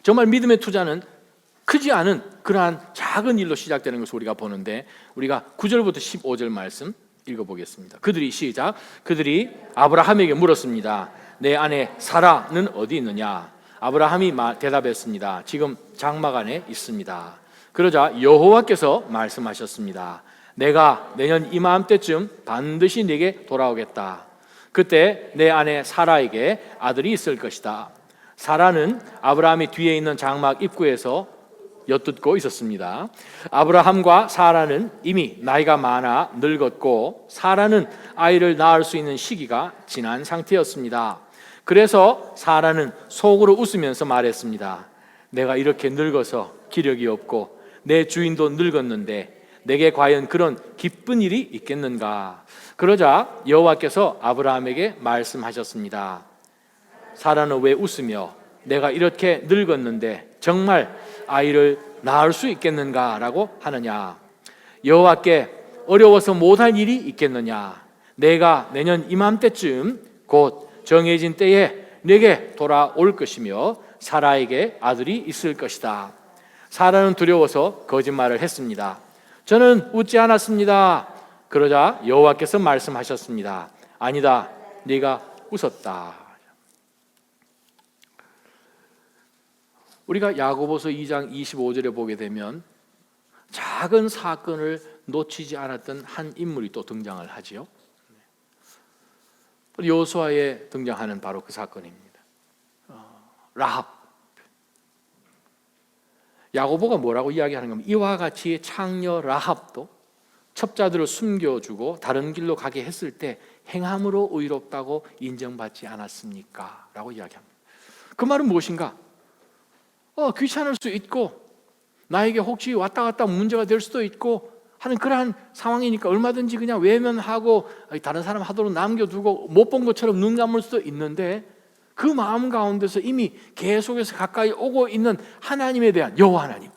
정말 믿음의 투자는 크지 않은 그러한 작은 일로 시작되는 것을 우리가 보는데 우리가 9절부터 15절 말씀 읽어보겠습니다. 그들이 아브라함에게 물었습니다. 내 아내 사라는 어디 있느냐? 아브라함이 대답했습니다. 지금 장막 안에 있습니다. 그러자 여호와께서 말씀하셨습니다. 내가 내년 이맘때쯤 반드시 네게 돌아오겠다. 그때 내 아내 사라에게 아들이 있을 것이다. 사라는 아브라함이 뒤에 있는 장막 입구에서 엿듣고 있었습니다. 아브라함과 사라는 이미 나이가 많아 늙었고 사라는 아이를 낳을 수 있는 시기가 지난 상태였습니다. 그래서 사라는 속으로 웃으면서 말했습니다. 내가 이렇게 늙어서 기력이 없고 내 주인도 늙었는데 내게 과연 그런 기쁜 일이 있겠는가? 그러자 여호와께서 아브라함에게 말씀하셨습니다. 사라는 왜 웃으며 내가 이렇게 늙었는데 정말 아이를 낳을 수 있겠는가? 라고 하느냐? 여호와께 어려워서 못할 일이 있겠느냐? 내가 내년 이맘때쯤 곧 정해진 때에 내게 돌아올 것이며 사라에게 아들이 있을 것이다. 사라는 두려워서 거짓말을 했습니다. 저는 웃지 않았습니다. 그러자 여호와께서 말씀하셨습니다. 아니다, 네가 웃었다. 우리가 야고보서 2장 25절에 보게 되면 작은 사건을 놓치지 않았던 한 인물이 또 등장을 하지요. 여호수아에 등장하는 바로 그 사건입니다. 라합. 야고보가 뭐라고 이야기하는 겁니까? 이와 같이 창녀 라합도 첩자들을 숨겨주고 다른 길로 가게 했을 때 행함으로 의롭다고 인정받지 않았습니까? 라고 이야기합니다. 그 말은 무엇인가? 귀찮을 수 있고 나에게 혹시 왔다 갔다 문제가 될 수도 있고 하는 그러한 상황이니까 얼마든지 그냥 외면하고 다른 사람 하도록 남겨두고 못 본 것처럼 눈 감을 수도 있는데 그 마음 가운데서 이미 계속해서 가까이 오고 있는 하나님에 대한 여호와 하나님,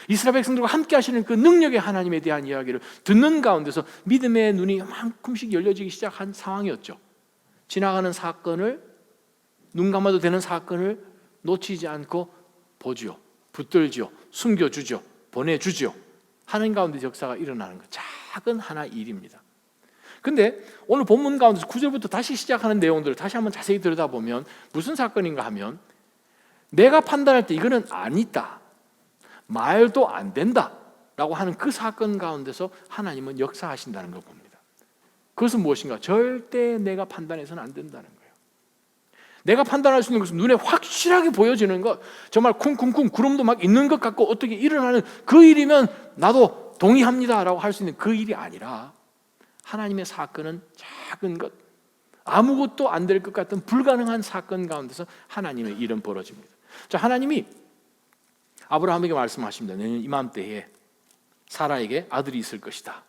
이스라엘 백성들과 함께 하시는 그 능력의 하나님에 대한 이야기를 듣는 가운데서 믿음의 눈이 만큼씩 열려지기 시작한 상황이었죠. 지나가는 사건을, 눈 감아도 되는 사건을 놓치지 않고 보지요, 붙들지요, 숨겨주죠, 보내주죠. 하는 가운데 역사가 일어나는 것, 작은 하나의 일입니다. 근데 오늘 본문 가운데서 9절부터 다시 시작하는 내용들을 다시 한번 자세히 들여다보면 무슨 사건인가 하면, 내가 판단할 때 이거는 아니다, 말도 안 된다 라고 하는 그 사건 가운데서 하나님은 역사하신다는 걸 봅니다. 그것은 무엇인가? 절대 내가 판단해서는 안 된다는 거예요. 내가 판단할 수 있는 것은 눈에 확실하게 보여지는 것, 정말 쿵쿵쿵 구름도 막 있는 것 같고 어떻게 일어나는 그 일이면 나도 동의합니다 라고 할 수 있는 그 일이 아니라, 하나님의 사건은 작은 것, 아무것도 안 될 것 같은 불가능한 사건 가운데서 하나님의 일은 벌어집니다. 자, 하나님이 아브라함에게 말씀하십니다. 내년 이맘때에 사라에게 아들이 있을 것이다.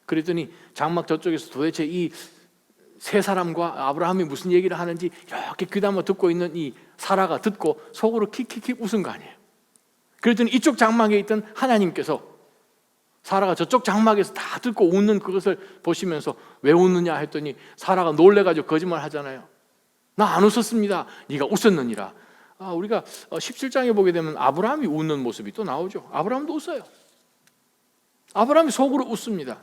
그랬더니 장막 저쪽에서 도대체 이 세 사람과 아브라함이 무슨 얘기를 하는지 이렇게 귀담아 듣고 있는 이 사라가 듣고 속으로 킥킥킥 웃은 거 아니에요. 그랬더니 이쪽 장막에 있던 하나님께서 사라가 저쪽 장막에서 다 듣고 웃는 그것을 보시면서 왜 웃느냐 했더니 사라가 놀래가지고 거짓말 하잖아요. 나 안 웃었습니다. 네가 웃었느니라. 우리가 17장에 보게 되면 아브라함이 웃는 모습이 또 나오죠. 아브라함도 웃어요. 아브라함이 속으로 웃습니다.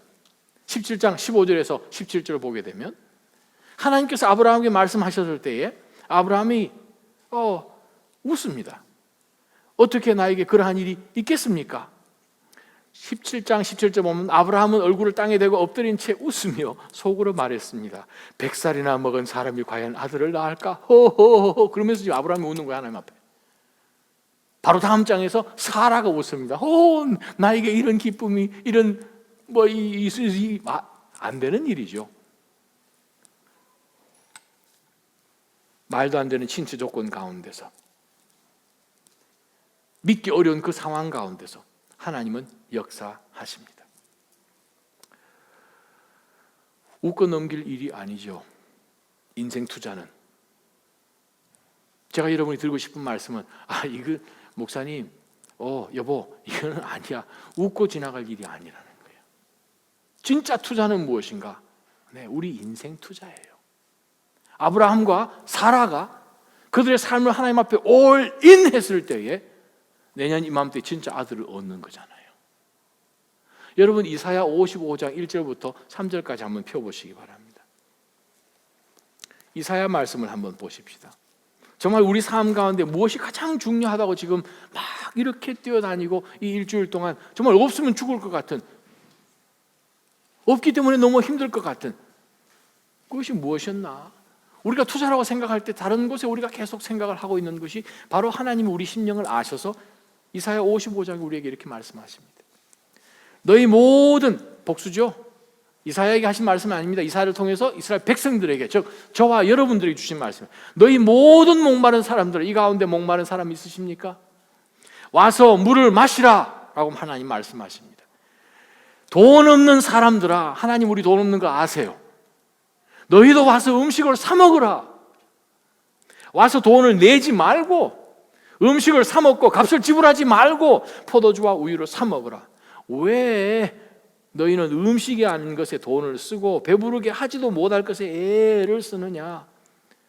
17장 15절에서 17절을 보게 되면 하나님께서 아브라함에게 말씀하셨을 때에 아브라함이 웃습니다. 어떻게 나에게 그러한 일이 있겠습니까? 17장 17절 보면 아브라함은 얼굴을 땅에 대고 엎드린 채 웃으며 속으로 말했습니다. 100살이나 먹은 사람이 과연 아들을 낳을까? 호호호. 그러면서 지금 아브라함이 웃는 거야, 하나님 앞에. 바로 다음 장에서 사라가 웃습니다. 나에게 이런 기쁨이, 이런 안 되는 일이죠. 말도 안 되는 신체 조건 가운데서, 믿기 어려운 그 상황 가운데서 하나님은 역사하십니다. 웃고 넘길 일이 아니죠. 인생 투자는. 제가 여러분이 드리고 싶은 말씀은 이거 목사님, 여보, 이거는 아니야. 웃고 지나갈 일이 아니라는 거예요. 진짜 투자는 무엇인가? 네, 우리 인생 투자예요. 아브라함과 사라가 그들의 삶을 하나님 앞에 올인 했을 때에 내년 이맘때 진짜 아들을 얻는 거잖아요. 여러분, 이사야 55장 1절부터 3절까지 한번 펴보시기 바랍니다. 이사야 말씀을 한번 보십시다. 정말 우리 삶 가운데 무엇이 가장 중요하다고 지금 막 이렇게 뛰어다니고 이 일주일 동안 정말 없으면 죽을 것 같은, 없기 때문에 너무 힘들 것 같은 그것이 무엇이었나? 우리가 투자라고 생각할 때 다른 곳에 우리가 계속 생각을 하고 있는 것이 바로 하나님이 우리 심령을 아셔서 이사야 55장에 우리에게 이렇게 말씀하십니다. 너희 모든, 복수죠, 이사야에게 하신 말씀은 아닙니다. 이사야를 통해서 이스라엘 백성들에게, 즉 저와 여러분들에게 주신 말씀. 너희 모든 목마른 사람들, 이 가운데 목마른 사람 있으십니까? 와서 물을 마시라 라고 하나님 말씀하십니다. 돈 없는 사람들아, 하나님 우리 돈 없는 거 아세요. 너희도 와서 음식을 사 먹으라. 와서 돈을 내지 말고 음식을 사 먹고 값을 지불하지 말고 포도주와 우유를 사 먹으라. 왜 너희는 음식이 아닌 것에 돈을 쓰고 배부르게 하지도 못할 것에 애를 쓰느냐?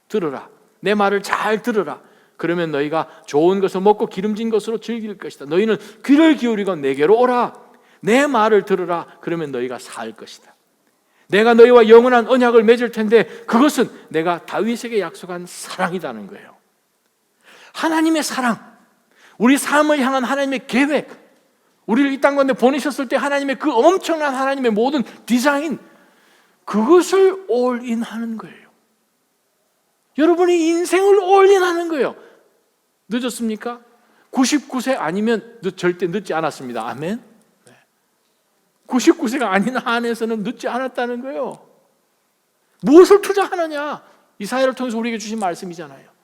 들으라. 내 말을 잘 들으라. 그러면 너희가 좋은 것을 먹고 기름진 것으로 즐길 것이다. 너희는 귀를 기울이고 내게로 오라. 내 말을 들으라. 그러면 너희가 살 것이다. 내가 너희와 영원한 언약을 맺을 텐데 그것은 내가 다윗에게 약속한 사랑이라는 거예요. 하나님의 사랑, 우리 삶을 향한 하나님의 계획, 우리를 이 땅 가운데 보내셨을 때 하나님의 그 엄청난 하나님의 모든 디자인, 그것을 올인하는 거예요. 여러분이 인생을 올인하는 거예요. 늦었습니까? 99세 아니면 절대 늦지 않았습니다. 아멘. 99세가 아닌 한에서는 늦지 않았다는 거예요. 무엇을 투자하느냐? 이사야를 통해서 우리에게 주신 말씀이잖아요.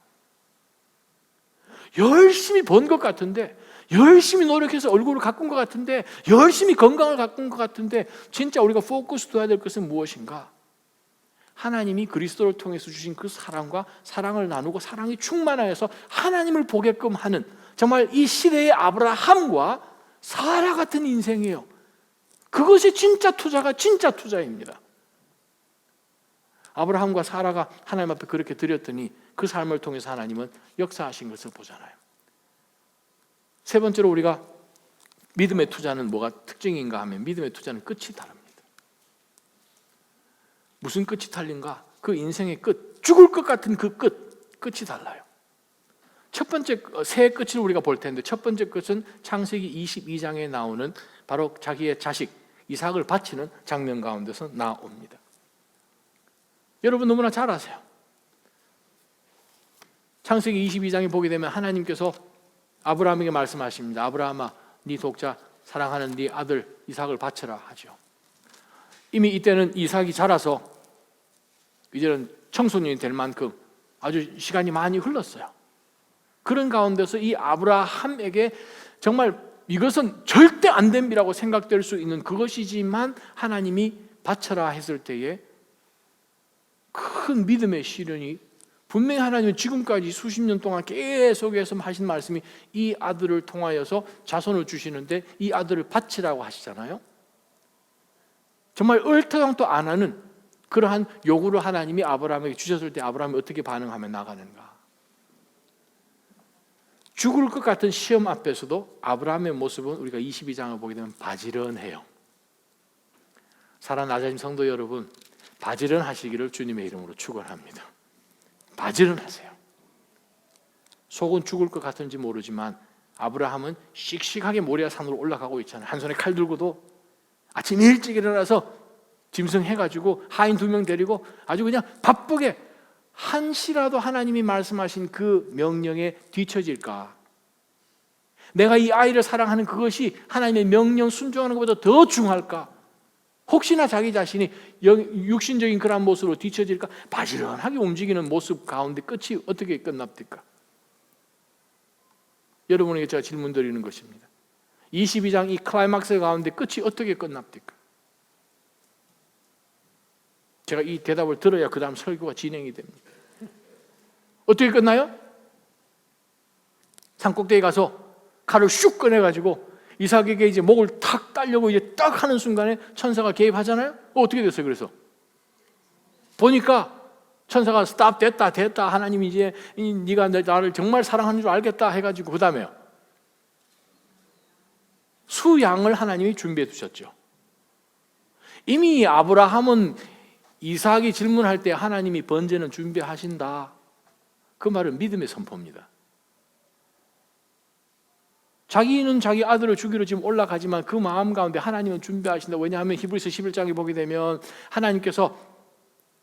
열심히 번 것 같은데, 열심히 노력해서 얼굴을 가꾼 것 같은데, 열심히 건강을 가꾼 것 같은데, 진짜 우리가 포커스 둬야 될 것은 무엇인가? 하나님이 그리스도를 통해서 주신 그 사랑과 사랑을 나누고 사랑이 충만하여서 하나님을 보게끔 하는 정말 이 시대의 아브라함과 사라 같은 인생이에요. 그것이 진짜 투자가 진짜 투자입니다. 아브라함과 사라가 하나님 앞에 그렇게 드렸더니 그 삶을 통해서 하나님은 역사하신 것을 보잖아요. 세 번째로 우리가 믿음의 투자는 뭐가 특징인가 하면 믿음의 투자는 끝이 다릅니다. 무슨 끝이 달린가? 그 인생의 끝, 죽을 것 같은 그 끝이 달라요. 첫 번째 새 끝을 우리가 볼 텐데 첫 번째 끝은 창세기 22장에 나오는 바로 자기의 자식 이삭을 바치는 장면 가운데서 나옵니다. 여러분 너무나 잘 아세요. 창세기 22장에 보게 되면 하나님께서 아브라함에게 말씀하십니다. 아브라함아, 네 독자 사랑하는 네 아들 이삭을 바쳐라 하죠. 이미 이때는 이삭이 자라서 이제는 청소년이 될 만큼 아주 시간이 많이 흘렀어요. 그런 가운데서 이 아브라함에게 정말 이것은 절대 안 됩니다라고 생각될 수 있는 그것이지만 하나님이 바쳐라 했을 때에 큰 믿음의 시련이 분명히 하나님은 지금까지 수십 년 동안 계속해서 하신 말씀이 이 아들을 통하여서 자손을 주시는데 이 아들을 바치라고 하시잖아요. 정말 얼토당토 안 하는 그러한 요구를 하나님이 아브라함에게 주셨을 때 아브라함이 어떻게 반응하며 나가는가. 죽을 것 같은 시험 앞에서도 아브라함의 모습은 우리가 22장을 보게 되면 바지런해요. 사랑하는 성도 여러분, 바지런하시기를 주님의 이름으로 축원합니다. 바지런하세요. 속은 죽을 것 같은지 모르지만 아브라함은 씩씩하게 모리아 산으로 올라가고 있잖아요. 한 손에 칼 들고도 아침 일찍 일어나서 짐승해가지고 하인 2명 데리고 아주 그냥 바쁘게 한시라도 하나님이 말씀하신 그 명령에 뒤처질까? 내가 이 아이를 사랑하는 그것이 하나님의 명령 순종하는 것보다 더 중요할까? 혹시나 자기 자신이 육신적인 그런 모습으로 뒤처질까? 바지런하게 움직이는 모습 가운데 끝이 어떻게 끝납니까? 여러분에게 제가 질문 드리는 것입니다. 22장 이 클라이막스 가운데 끝이 어떻게 끝납니까? 제가 이 대답을 들어야 그 다음 설교가 진행이 됩니다. 어떻게 끝나요? 산꼭대기에 가서 칼을 슉 꺼내가지고 이삭에게 이제 목을 탁 따려고 이제 딱 하는 순간에 천사가 개입하잖아요. 어떻게 됐어요? 그래서 보니까 천사가 스탑 됐다 하나님이 이제 네가 나를 정말 사랑하는 줄 알겠다 해가지고 그 다음에요. 수양을 하나님이 준비해 두셨죠. 이미 아브라함은 이삭이 질문할 때 하나님이 번제는 준비하신다. 그 말은 믿음의 선포입니다. 자기는 자기 아들을 주기로 지금 올라가지만 그 마음 가운데 하나님은 준비하신다. 왜냐하면 히브리서 11장에 보게 되면 하나님께서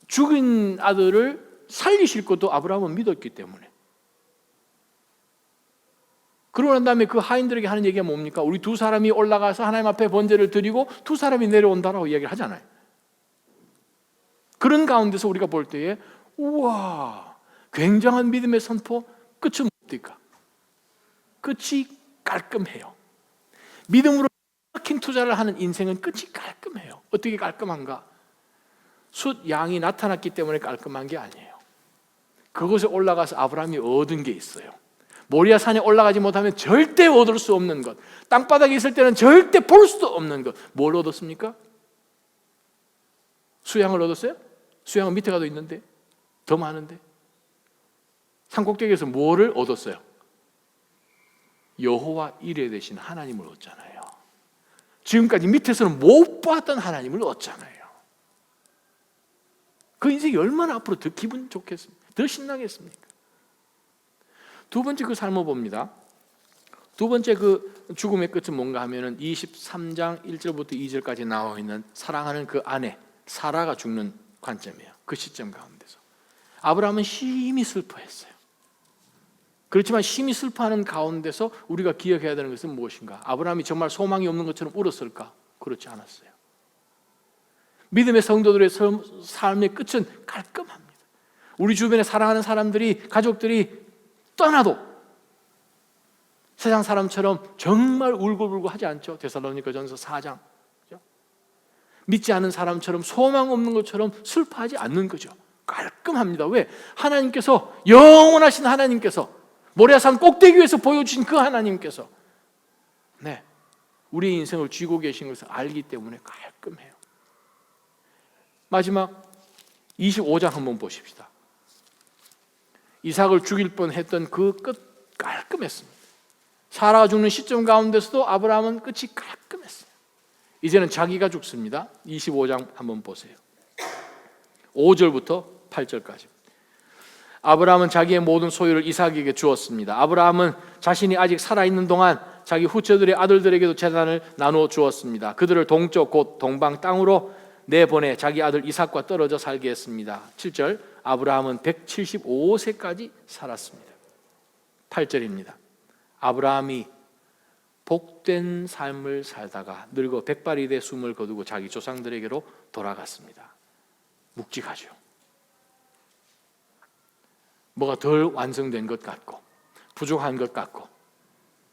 죽은 아들을 살리실 것도 아브라함은 믿었기 때문에. 그러고 난 다음에 그 하인들에게 하는 얘기가 뭡니까? 우리 2사람이 올라가서 하나님 앞에 번제를 드리고 2사람이 내려온다라고 이야기를 하잖아요. 그런 가운데서 우리가 볼 때에 우와, 굉장한 믿음의 선포. 끝은 뭡니까? 끝이 깔끔해요. 믿음으로 막힌 투자를 하는 인생은 끝이 깔끔해요. 어떻게 깔끔한가? 숫 양이 나타났기 때문에 깔끔한 게 아니에요. 그곳에 올라가서 아브라함이 얻은 게 있어요. 모리아 산에 올라가지 못하면 절대 얻을 수 없는 것, 땅바닥에 있을 때는 절대 볼 수도 없는 것. 뭘 얻었습니까? 수양을 얻었어요? 수양은 밑에 가도 있는데 더 많은데. 산꼭대기에서 뭐를 얻었어요? 여호와 이레 되신 하나님을 얻잖아요. 지금까지 밑에서는 못 봤던 하나님을 얻잖아요. 그 인생이 얼마나 앞으로 더 기분 좋겠습니까? 더 신나겠습니까? 두 번째 그 삶을 봅니다. 두 번째 그 죽음의 끝은 뭔가 하면은 23장 1절부터 2절까지 나와 있는 사랑하는 그 아내 사라가 죽는 관점이에요. 그 시점 가운데서 아브라함은 심히 슬퍼했어요. 그렇지만 심히 슬퍼하는 가운데서 우리가 기억해야 되는 것은 무엇인가? 아브라함이 정말 소망이 없는 것처럼 울었을까? 그렇지 않았어요. 믿음의 성도들의 삶의 끝은 깔끔합니다. 우리 주변에 사랑하는 사람들이, 가족들이 떠나도 세상 사람처럼 정말 울고불고 하지 않죠. 데살로니가전서 4장. 믿지 않은 사람처럼 소망 없는 것처럼 슬퍼하지 않는 거죠. 깔끔합니다. 왜? 하나님께서, 영원하신 하나님께서, 모리아산 꼭대기 위에서 보여주신 그 하나님께서 우리 인생을 쥐고 계신 것을 알기 때문에 깔끔해요. 마지막 25장 한번 보십시다. 이삭을 죽일 뻔했던 그 끝 깔끔했습니다. 사라가 죽는 시점 가운데서도 아브라함은 끝이 깔끔했어요. 이제는 자기가 죽습니다. 25장 한번 보세요. 5절부터 8절까지. 아브라함은 자기의 모든 소유를 이삭에게 주었습니다. 아브라함은 자신이 아직 살아있는 동안 자기 후처들의 아들들에게도 재산을 나누어 주었습니다. 그들을 동쪽 곧 동방 땅으로 내보내 자기 아들 이삭과 떨어져 살게 했습니다. 7절. 아브라함은 175세까지 살았습니다. 8절입니다. 아브라함이 복된 삶을 살다가 늙어 백발이 돼 숨을 거두고 자기 조상들에게로 돌아갔습니다. 묵직하죠. 뭐가 덜 완성된 것 같고 부족한 것 같고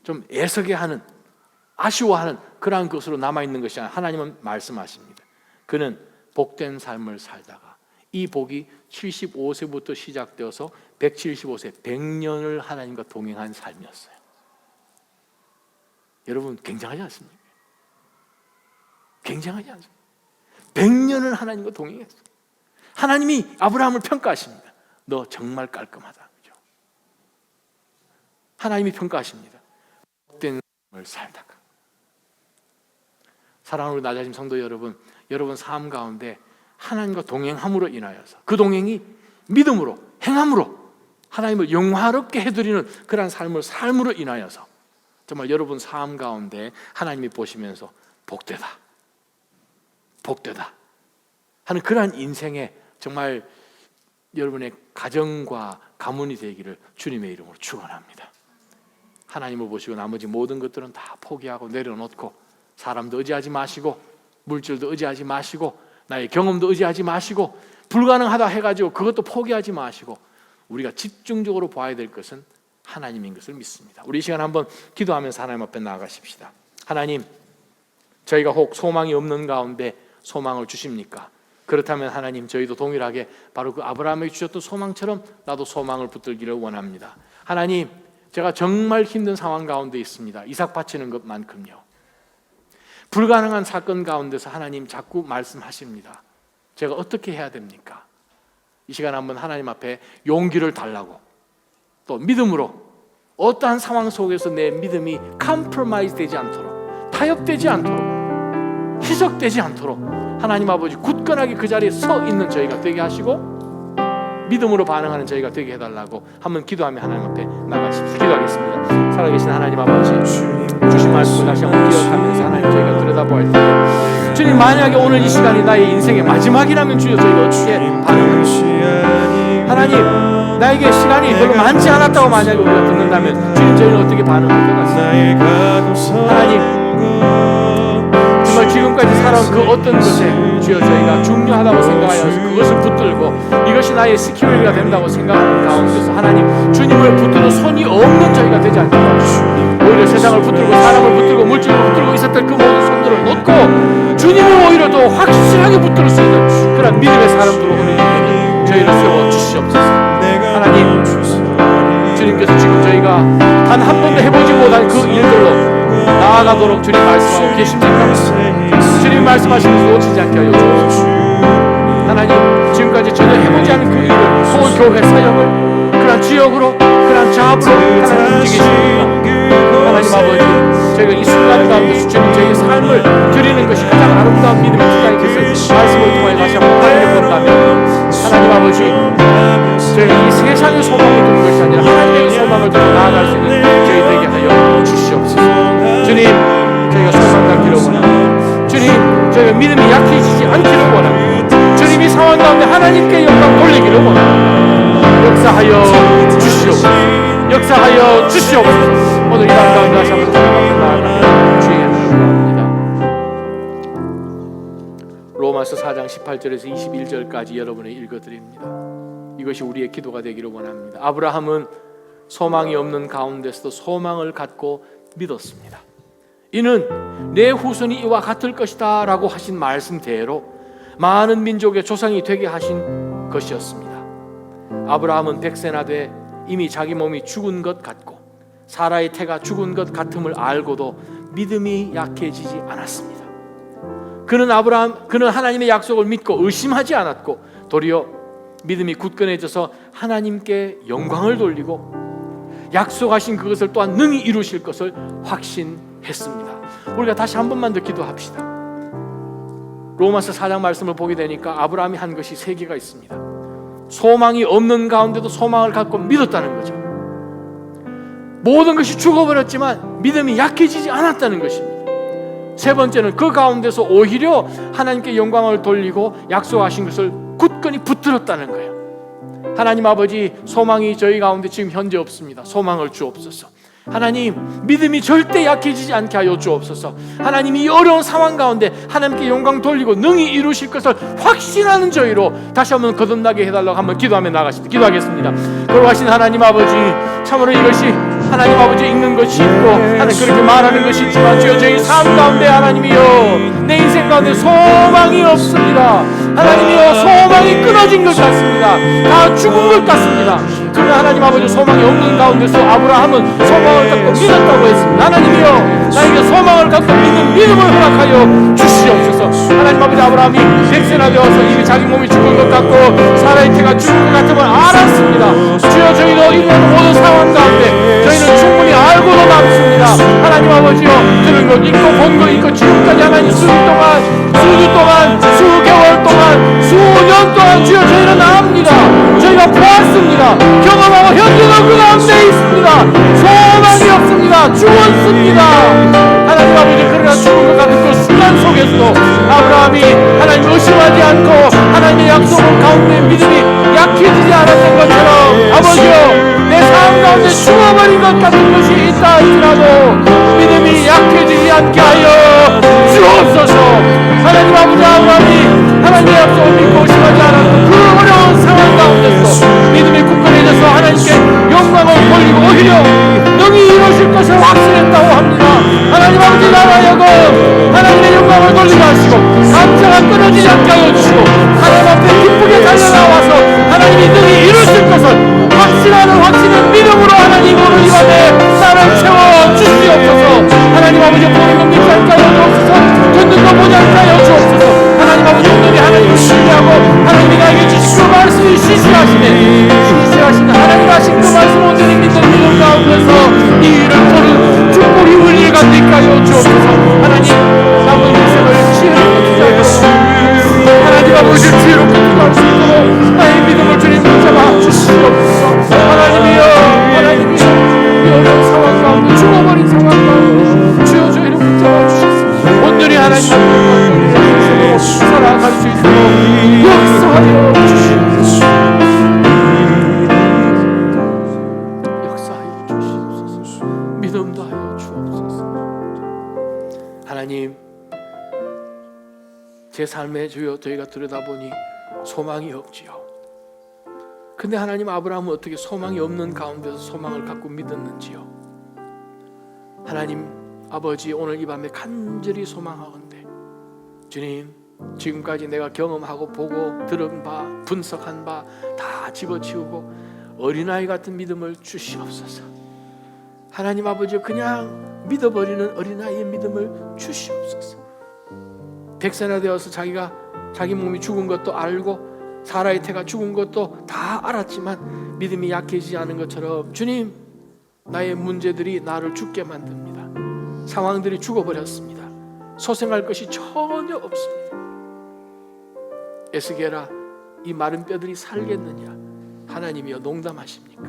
좀 애석해 하는, 아쉬워하는 그러한 것으로 남아있는 것이 아니라 하나님은 말씀하십니다. 그는 복된 삶을 살다가 이 복이 75세부터 시작되어서 175세, 100년을 하나님과 동행한 삶이었어요. 여러분 굉장하지 않습니까? 굉장하지 않습니까? 100년을 하나님과 동행했어요. 하나님이 아브라함을 평가하십니다. 너 정말 깔끔하다. 그죠? 하나님이 평가하십니다. 복된 삶을 살다가. 사랑하는 나자심 성도 여러분, 여러분 삶 가운데 하나님과 동행함으로 인하여서 그 동행이 믿음으로, 행함으로 하나님을 영화롭게 해드리는 그런 삶으로 인하여서 정말 여러분 삶 가운데 하나님이 보시면서 복되다, 복되다 하는 그러한 인생에 정말 여러분의 가정과 가문이 되기를 주님의 이름으로 축원합니다. 하나님을 보시고 나머지 모든 것들은 다 포기하고 내려놓고 사람도 의지하지 마시고 물질도 의지하지 마시고 나의 경험도 의지하지 마시고 불가능하다 해가지고 그것도 포기하지 마시고 우리가 집중적으로 봐야 될 것은 하나님인 것을 믿습니다. 우리 이 시간 한번 기도하면서 하나님 앞에 나아가십시다. 하나님, 저희가 혹 소망이 없는 가운데 소망을 주십니까? 그렇다면 하나님, 저희도 동일하게 바로 그 아브라함에게 주셨던 소망처럼 나도 소망을 붙들기를 원합니다. 하나님, 제가 정말 힘든 상황 가운데 있습니다. 이삭 바치는 것만큼요. 불가능한 사건 가운데서 하나님 자꾸 말씀하십니다. 제가 어떻게 해야 됩니까? 이 시간 한번 하나님 앞에 용기를 달라고, 또 믿음으로 어떠한 상황 속에서 내 믿음이 컴프로마이즈 되지 않도록, 타협되지 않도록, 희석되지 않도록 하나님 아버지 굳건하게 그 자리에 서 있는 저희가 되게 하시고 믿음으로 반응하는 저희가 되게 해달라고 한번 기도하며 하나님 앞에 나가십시오. 기도하겠습니다. 살아계신 하나님 아버지, 주신 말씀을 다시 한번 기억하면서 하나님 저희가 들여다보아야 돼요. 주님, 만약에 오늘 이 시간이 나의 인생의 마지막이라면 주여 저희가 어떻게 반응하겠습니까? 하나님, 나에게 시간이 별로 많지 않았다고 만약에 우리가 듣는다면 주님, 저희는 어떻게 반응할 것 같습니까? 하나님, 정말 지금까지 살아온 그 어떤 것에 주여 저희가 중요하다고 생각하여서 그것을 붙들고 이것이 나의 스키울리가 된다고 생각하는 가운데서 하나님, 주님을 붙드는 손이 없는 저희가 되지 않게 하옵소서. 오히려 세상을 붙들고 사람을 붙들고 물질을 붙들고 있었던 그 모든 손들을 놓고 주님을 오히려 더 확실하게 붙들 수 있는 그런 믿음의 사람들로 우리 저희를 세워 주시옵소서. 하나님, 주님께서 지금 저희가 단 한 번도 해보지 못한 그 일들로 나아가도록 주님 말씀하고 계십니까? 주님 말씀하시는 것을 놓치지 않게 하여 주옵소서. 하나님, 지금까지 전혀 해보지 않은 그 일을, 혹은 교회 사역을 그런 지역으로, 그런 자업으로 하나님 움직이십니까? 하나님 아버지, 저희가 이 순간 가운데서 주님 저희의 삶을 드리는 것이 가장 아름다운 믿음의 투자인 것을 말씀을 통해 다시 한번 확인해 본다면 하나님 아버지, 저희가 이 세상의 소망을 두는 것이 아니라 하나님의 소망을 두고 나아갈 수 있는 저희 되게 하여 주시옵소서. 주님, 저희가 소망 갖기를 원합니다. 주님, 저희가 믿음이 약해지지 않기를 원합니다. 주님, 이 상황 가운데 하나님께 영광 돌리기를 원합니다. 역사하여 주시옵소서. 역사하여 주시옵소서. 오늘 이 밤 가운데 다시 한번 주님 앞에 나아가며 주의 이름을 기도합니다. 로마서 4장 18절에서 21절까지 여러분에 읽어드립니다. 이것이 우리의 기도가 되기를 원합니다. 아브라함은 소망이 없는 가운데서도 소망을 갖고 믿었습니다. 이는 내 후손이 이와 같을 것이다 라고 하신 말씀대로 많은 민족의 조상이 되게 하신 것이었습니다. 아브라함은 100세나 돼 이미 자기 몸이 죽은 것 같고 사라의 태가 죽은 것 같음을 알고도 믿음이 약해지지 않았습니다. 그는 하나님의 약속을 믿고 의심하지 않았고 도리어 믿음이 굳건해져서 하나님께 영광을 돌리고 약속하신 그것을 또한 능히 이루실 것을 확신했습니다. 우리가 다시 한 번만 더 기도합시다. 로마서 4장 말씀을 보게 되니까 아브라함이 한 것이 3개가 있습니다. 소망이 없는 가운데도 소망을 갖고 믿었다는 거죠. 모든 것이 죽어버렸지만 믿음이 약해지지 않았다는 것입니다. 3번째는 그 가운데서 오히려 하나님께 영광을 돌리고 약속하신 것을 굳건히 붙들었다는 거예요. 하나님 아버지, 소망이 저희 가운데 지금 현재 없습니다. 소망을 주옵소서. 하나님, 믿음이 절대 약해지지 않게 하여 주옵소서. 하나님이 이 어려운 상황 가운데 하나님께 영광 돌리고 능히 이루실 것을 확신하는 저희로 다시 한번 거듭나게 해달라고 한번 기도하겠습니다. 거룩하신 하나님 아버지, 참으로 이것이 하나님 아버지 읽는 것이 있고 하나님 그렇게 말하는 것이 있지만 주여 저희 삶 가운데 하나님이여 내 인생 가운데 소망이 없습니다. 하나님이여 소망이 끊어진 것 같습니다. 다 죽은 것 같습니다. 그러나 하나님 아버지 소망이 없는 가운데서 아브라함은 소망을 갖고 믿었다고 했습니다. 하나님이여 나에게 소망을 갖고 믿는 믿음을 허락하여 주시옵소서. 하나님 아버지, 아브라함이 100세나 되어서 이미 자기 몸이 죽은 것 같고 사라의 태가 죽은 것 같음을 알았습니다. 주여 저희도 이런 모든 상황 가운데 저희는 충분히 알고도 남습니다. 하나님 아버지여 들은 것 있고 본 것 있고 지금까지 하나님 수주 동안 수개월 동안 수년 동안 주여 저희는 압니다. 저희가 보았습니다. 경험하고 현재도 그 가운데 있습니다. 소망이 없습니다. 죽었습니다. 하나님 아버지, 그러나 죽은 것 같은 그 순간 속에서도 아브라함이 하나님 의심하지 않고 하나님의 약속 가운데 믿음이 약해지지 않았던 것처럼 아버지여 내 삶 가운데 죽어버린 것 같은 것이 있다 할지라도 믿음이 약해지지 않게 하여 주옵소서. 하나님 아버지, 아브라함이 하나님의 약속을 믿고 의심하지 않았던 그 어려운 상황 가운데서 믿음이 굳건해져서 하나님께 영광을 돌리고 오히려 능히 이루실 것을 확신했다고 합니다. 하나님 아버지, 나라 하여금 하나님의 영광을 돌리게 하시고 감사가 끊어지지 않게 하여 주시고 하나님 앞에 기쁘게 달려나와서 하나님이 능히 이루실 것을 확신하는 확신은 믿음으로 하나님 오늘 이 밤에 나를 채워 주시옵소서. 하나님 아버지, 보는 것 믿지 않게 하여 주옵소서. 듣는 것 보지 않게 하여 주옵소서. 하나님 아버지, 오늘이 하나님을 신뢰하고 하나님이 나에게 주신 그 말씀이 시시하시네 하나님 하신 그 말씀 온전히 믿는 믿음 가운데서 이 일을 보는 축복이 우리를 갖게 하여 주옵소서. 하나님, 남은 인생을 지혜롭게 투자하고 하나님 아버지 지혜롭게 투자할 수 있도록 나의 믿음을 주님 붙잡아 주시옵소서. 하나님이여 이 어려운 상황 가운데 죽어버린 상황 가운데 주여 저희를 붙잡아 주셨습니다. 온전히 하나님 앞에 살아갈 수 있도록 역사하여 주시옵소서. 역사하여 주시옵소서. 믿음도 하여 주옵소서. 하나님, 제 삶의 주여 저희가 들여다보니 소망이 없지요. 근데 하나님, 아브라함은 어떻게 소망이 없는 가운데서 소망을 갖고 믿었는지요. 하나님 아버지, 오늘 이 밤에 간절히 소망하건대 주님, 지금까지 내가 경험하고 보고 들은 바 분석한 바 다 집어치우고 어린아이 같은 믿음을 주시옵소서. 하나님 아버지, 그냥 믿어버리는 어린아이의 믿음을 주시옵소서. 100세나 되어서 자기 몸이 죽은 것도 알고 사라의 태가 죽은 것도 다 알았지만 믿음이 약해지지 않은 것처럼 주님, 나의 문제들이 나를 죽게 만듭니다. 상황들이 죽어버렸습니다. 소생할 것이 전혀 없습니다. 에스겔아, 이 마른 뼈들이 살겠느냐? 하나님이여, 농담하십니까?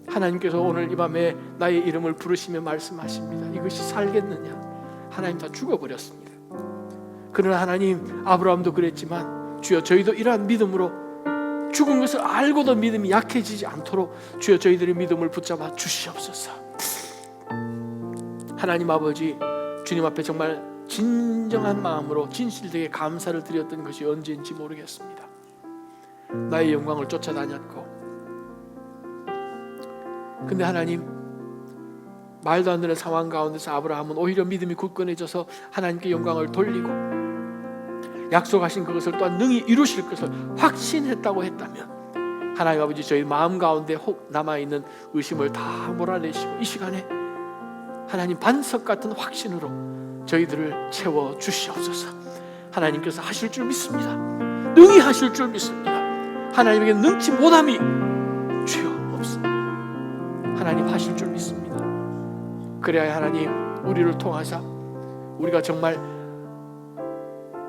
하나님께서 오늘 이 밤에 나의 이름을 부르시며 말씀하십니다. 이것이 살겠느냐? 하나님, 다 죽어버렸습니다. 그러나 하나님, 아브라함도 그랬지만 주여 저희도 이러한 믿음으로 죽은 것을 알고도 믿음이 약해지지 않도록 주여 저희들의 믿음을 붙잡아 주시옵소서. 하나님 아버지, 주님 앞에 정말 진정한 마음으로 진실되게 감사를 드렸던 것이 언제인지 모르겠습니다. 나의 영광을 쫓아다녔고, 근데 하나님, 말도 안 되는 상황 가운데서 아브라함은 오히려 믿음이 굳건해져서 하나님께 영광을 돌리고 약속하신 그것을 또한 능히 이루실 것을 확신했다고 했다면, 하나님 아버지, 저희 마음 가운데 혹 남아있는 의심을 다 몰아내시고 이 시간에 하나님 반석 같은 확신으로 저희들을 채워 주시옵소서. 하나님께서 하실 줄 믿습니다. 능히 하실 줄 믿습니다. 하나님에게 능치 못함이 죄 없습니다. 하나님 하실 줄 믿습니다. 그래야 하나님 우리를 통하사 우리가 정말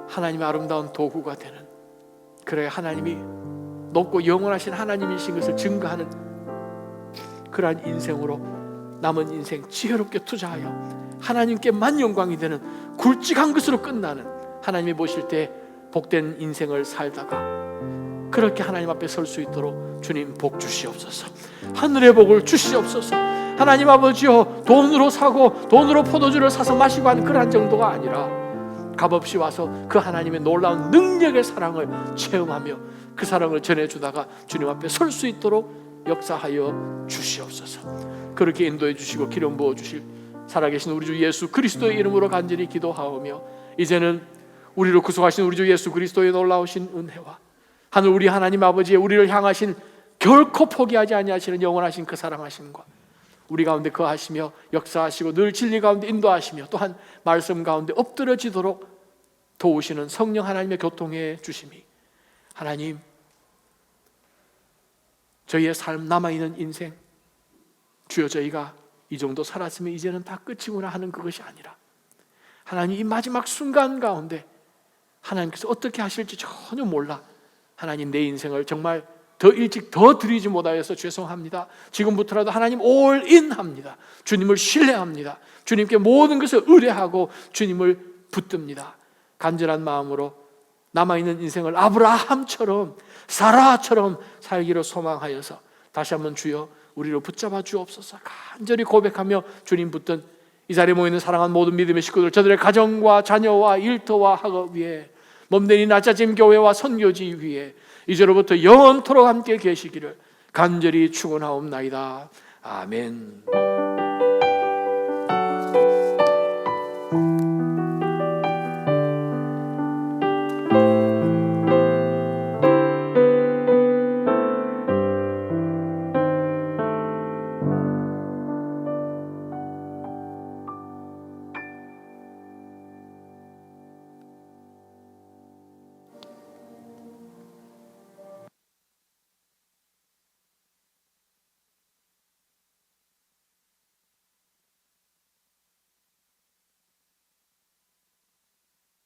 하나님의 아름다운 도구가 되는, 그래야 하나님이 높고 영원하신 하나님이신 것을 증거하는 그러한 인생으로 남은 인생 지혜롭게 투자하여 하나님께만 영광이 되는 굵직한 것으로 끝나는, 하나님이 보실 때 복된 인생을 살다가 그렇게 하나님 앞에 설 수 있도록 주님 복 주시옵소서. 하늘의 복을 주시옵소서. 하나님 아버지여, 돈으로 사고 돈으로 포도주를 사서 마시고 하는 그러한 정도가 아니라 값없이 와서 그 하나님의 놀라운 능력의 사랑을 체험하며 그 사랑을 전해주다가 주님 앞에 설 수 있도록 역사하여 주시옵소서. 그렇게 인도해 주시고 기름 부어 주실 살아계신 우리 주 예수 그리스도의 이름으로 간절히 기도하오며, 이제는 우리를 구속하신 우리 주 예수 그리스도의 놀라우신 은혜와 하늘 우리 하나님 아버지의 우리를 향하신 결코 포기하지 아니하시는 영원하신 그 사랑하심과 우리 가운데 거하시며 역사하시고 늘 진리 가운데 인도하시며 또한 말씀 가운데 엎드려지도록 도우시는 성령 하나님의 교통해 주심이, 하나님 저희의 삶 남아있는 인생, 주여 저희가 이 정도 살았으면 이제는 다 끝이구나 하는 그것이 아니라, 하나님 이 마지막 순간 가운데 하나님께서 어떻게 하실지 전혀 몰라, 하나님 내 인생을 정말 더 일찍 더 드리지 못하여서 죄송합니다. 지금부터라도 하나님 올인합니다. 주님을 신뢰합니다. 주님께 모든 것을 의뢰하고 주님을 붙듭니다. 간절한 마음으로 남아있는 인생을 아브라함처럼 사라처럼 살기를 소망하여서 다시 한번 주여 우리를 붙잡아 주옵소서. 간절히 고백하며 주님 붙든 이 자리에 모이는 사랑하는 모든 믿음의 식구들, 저들의 가정과 자녀와 일터와 학업 위에, 몸되니 낮아짐 교회와 선교지 위에 이제로부터 영원토록 함께 계시기를 간절히 축원하옵나이다. 아멘.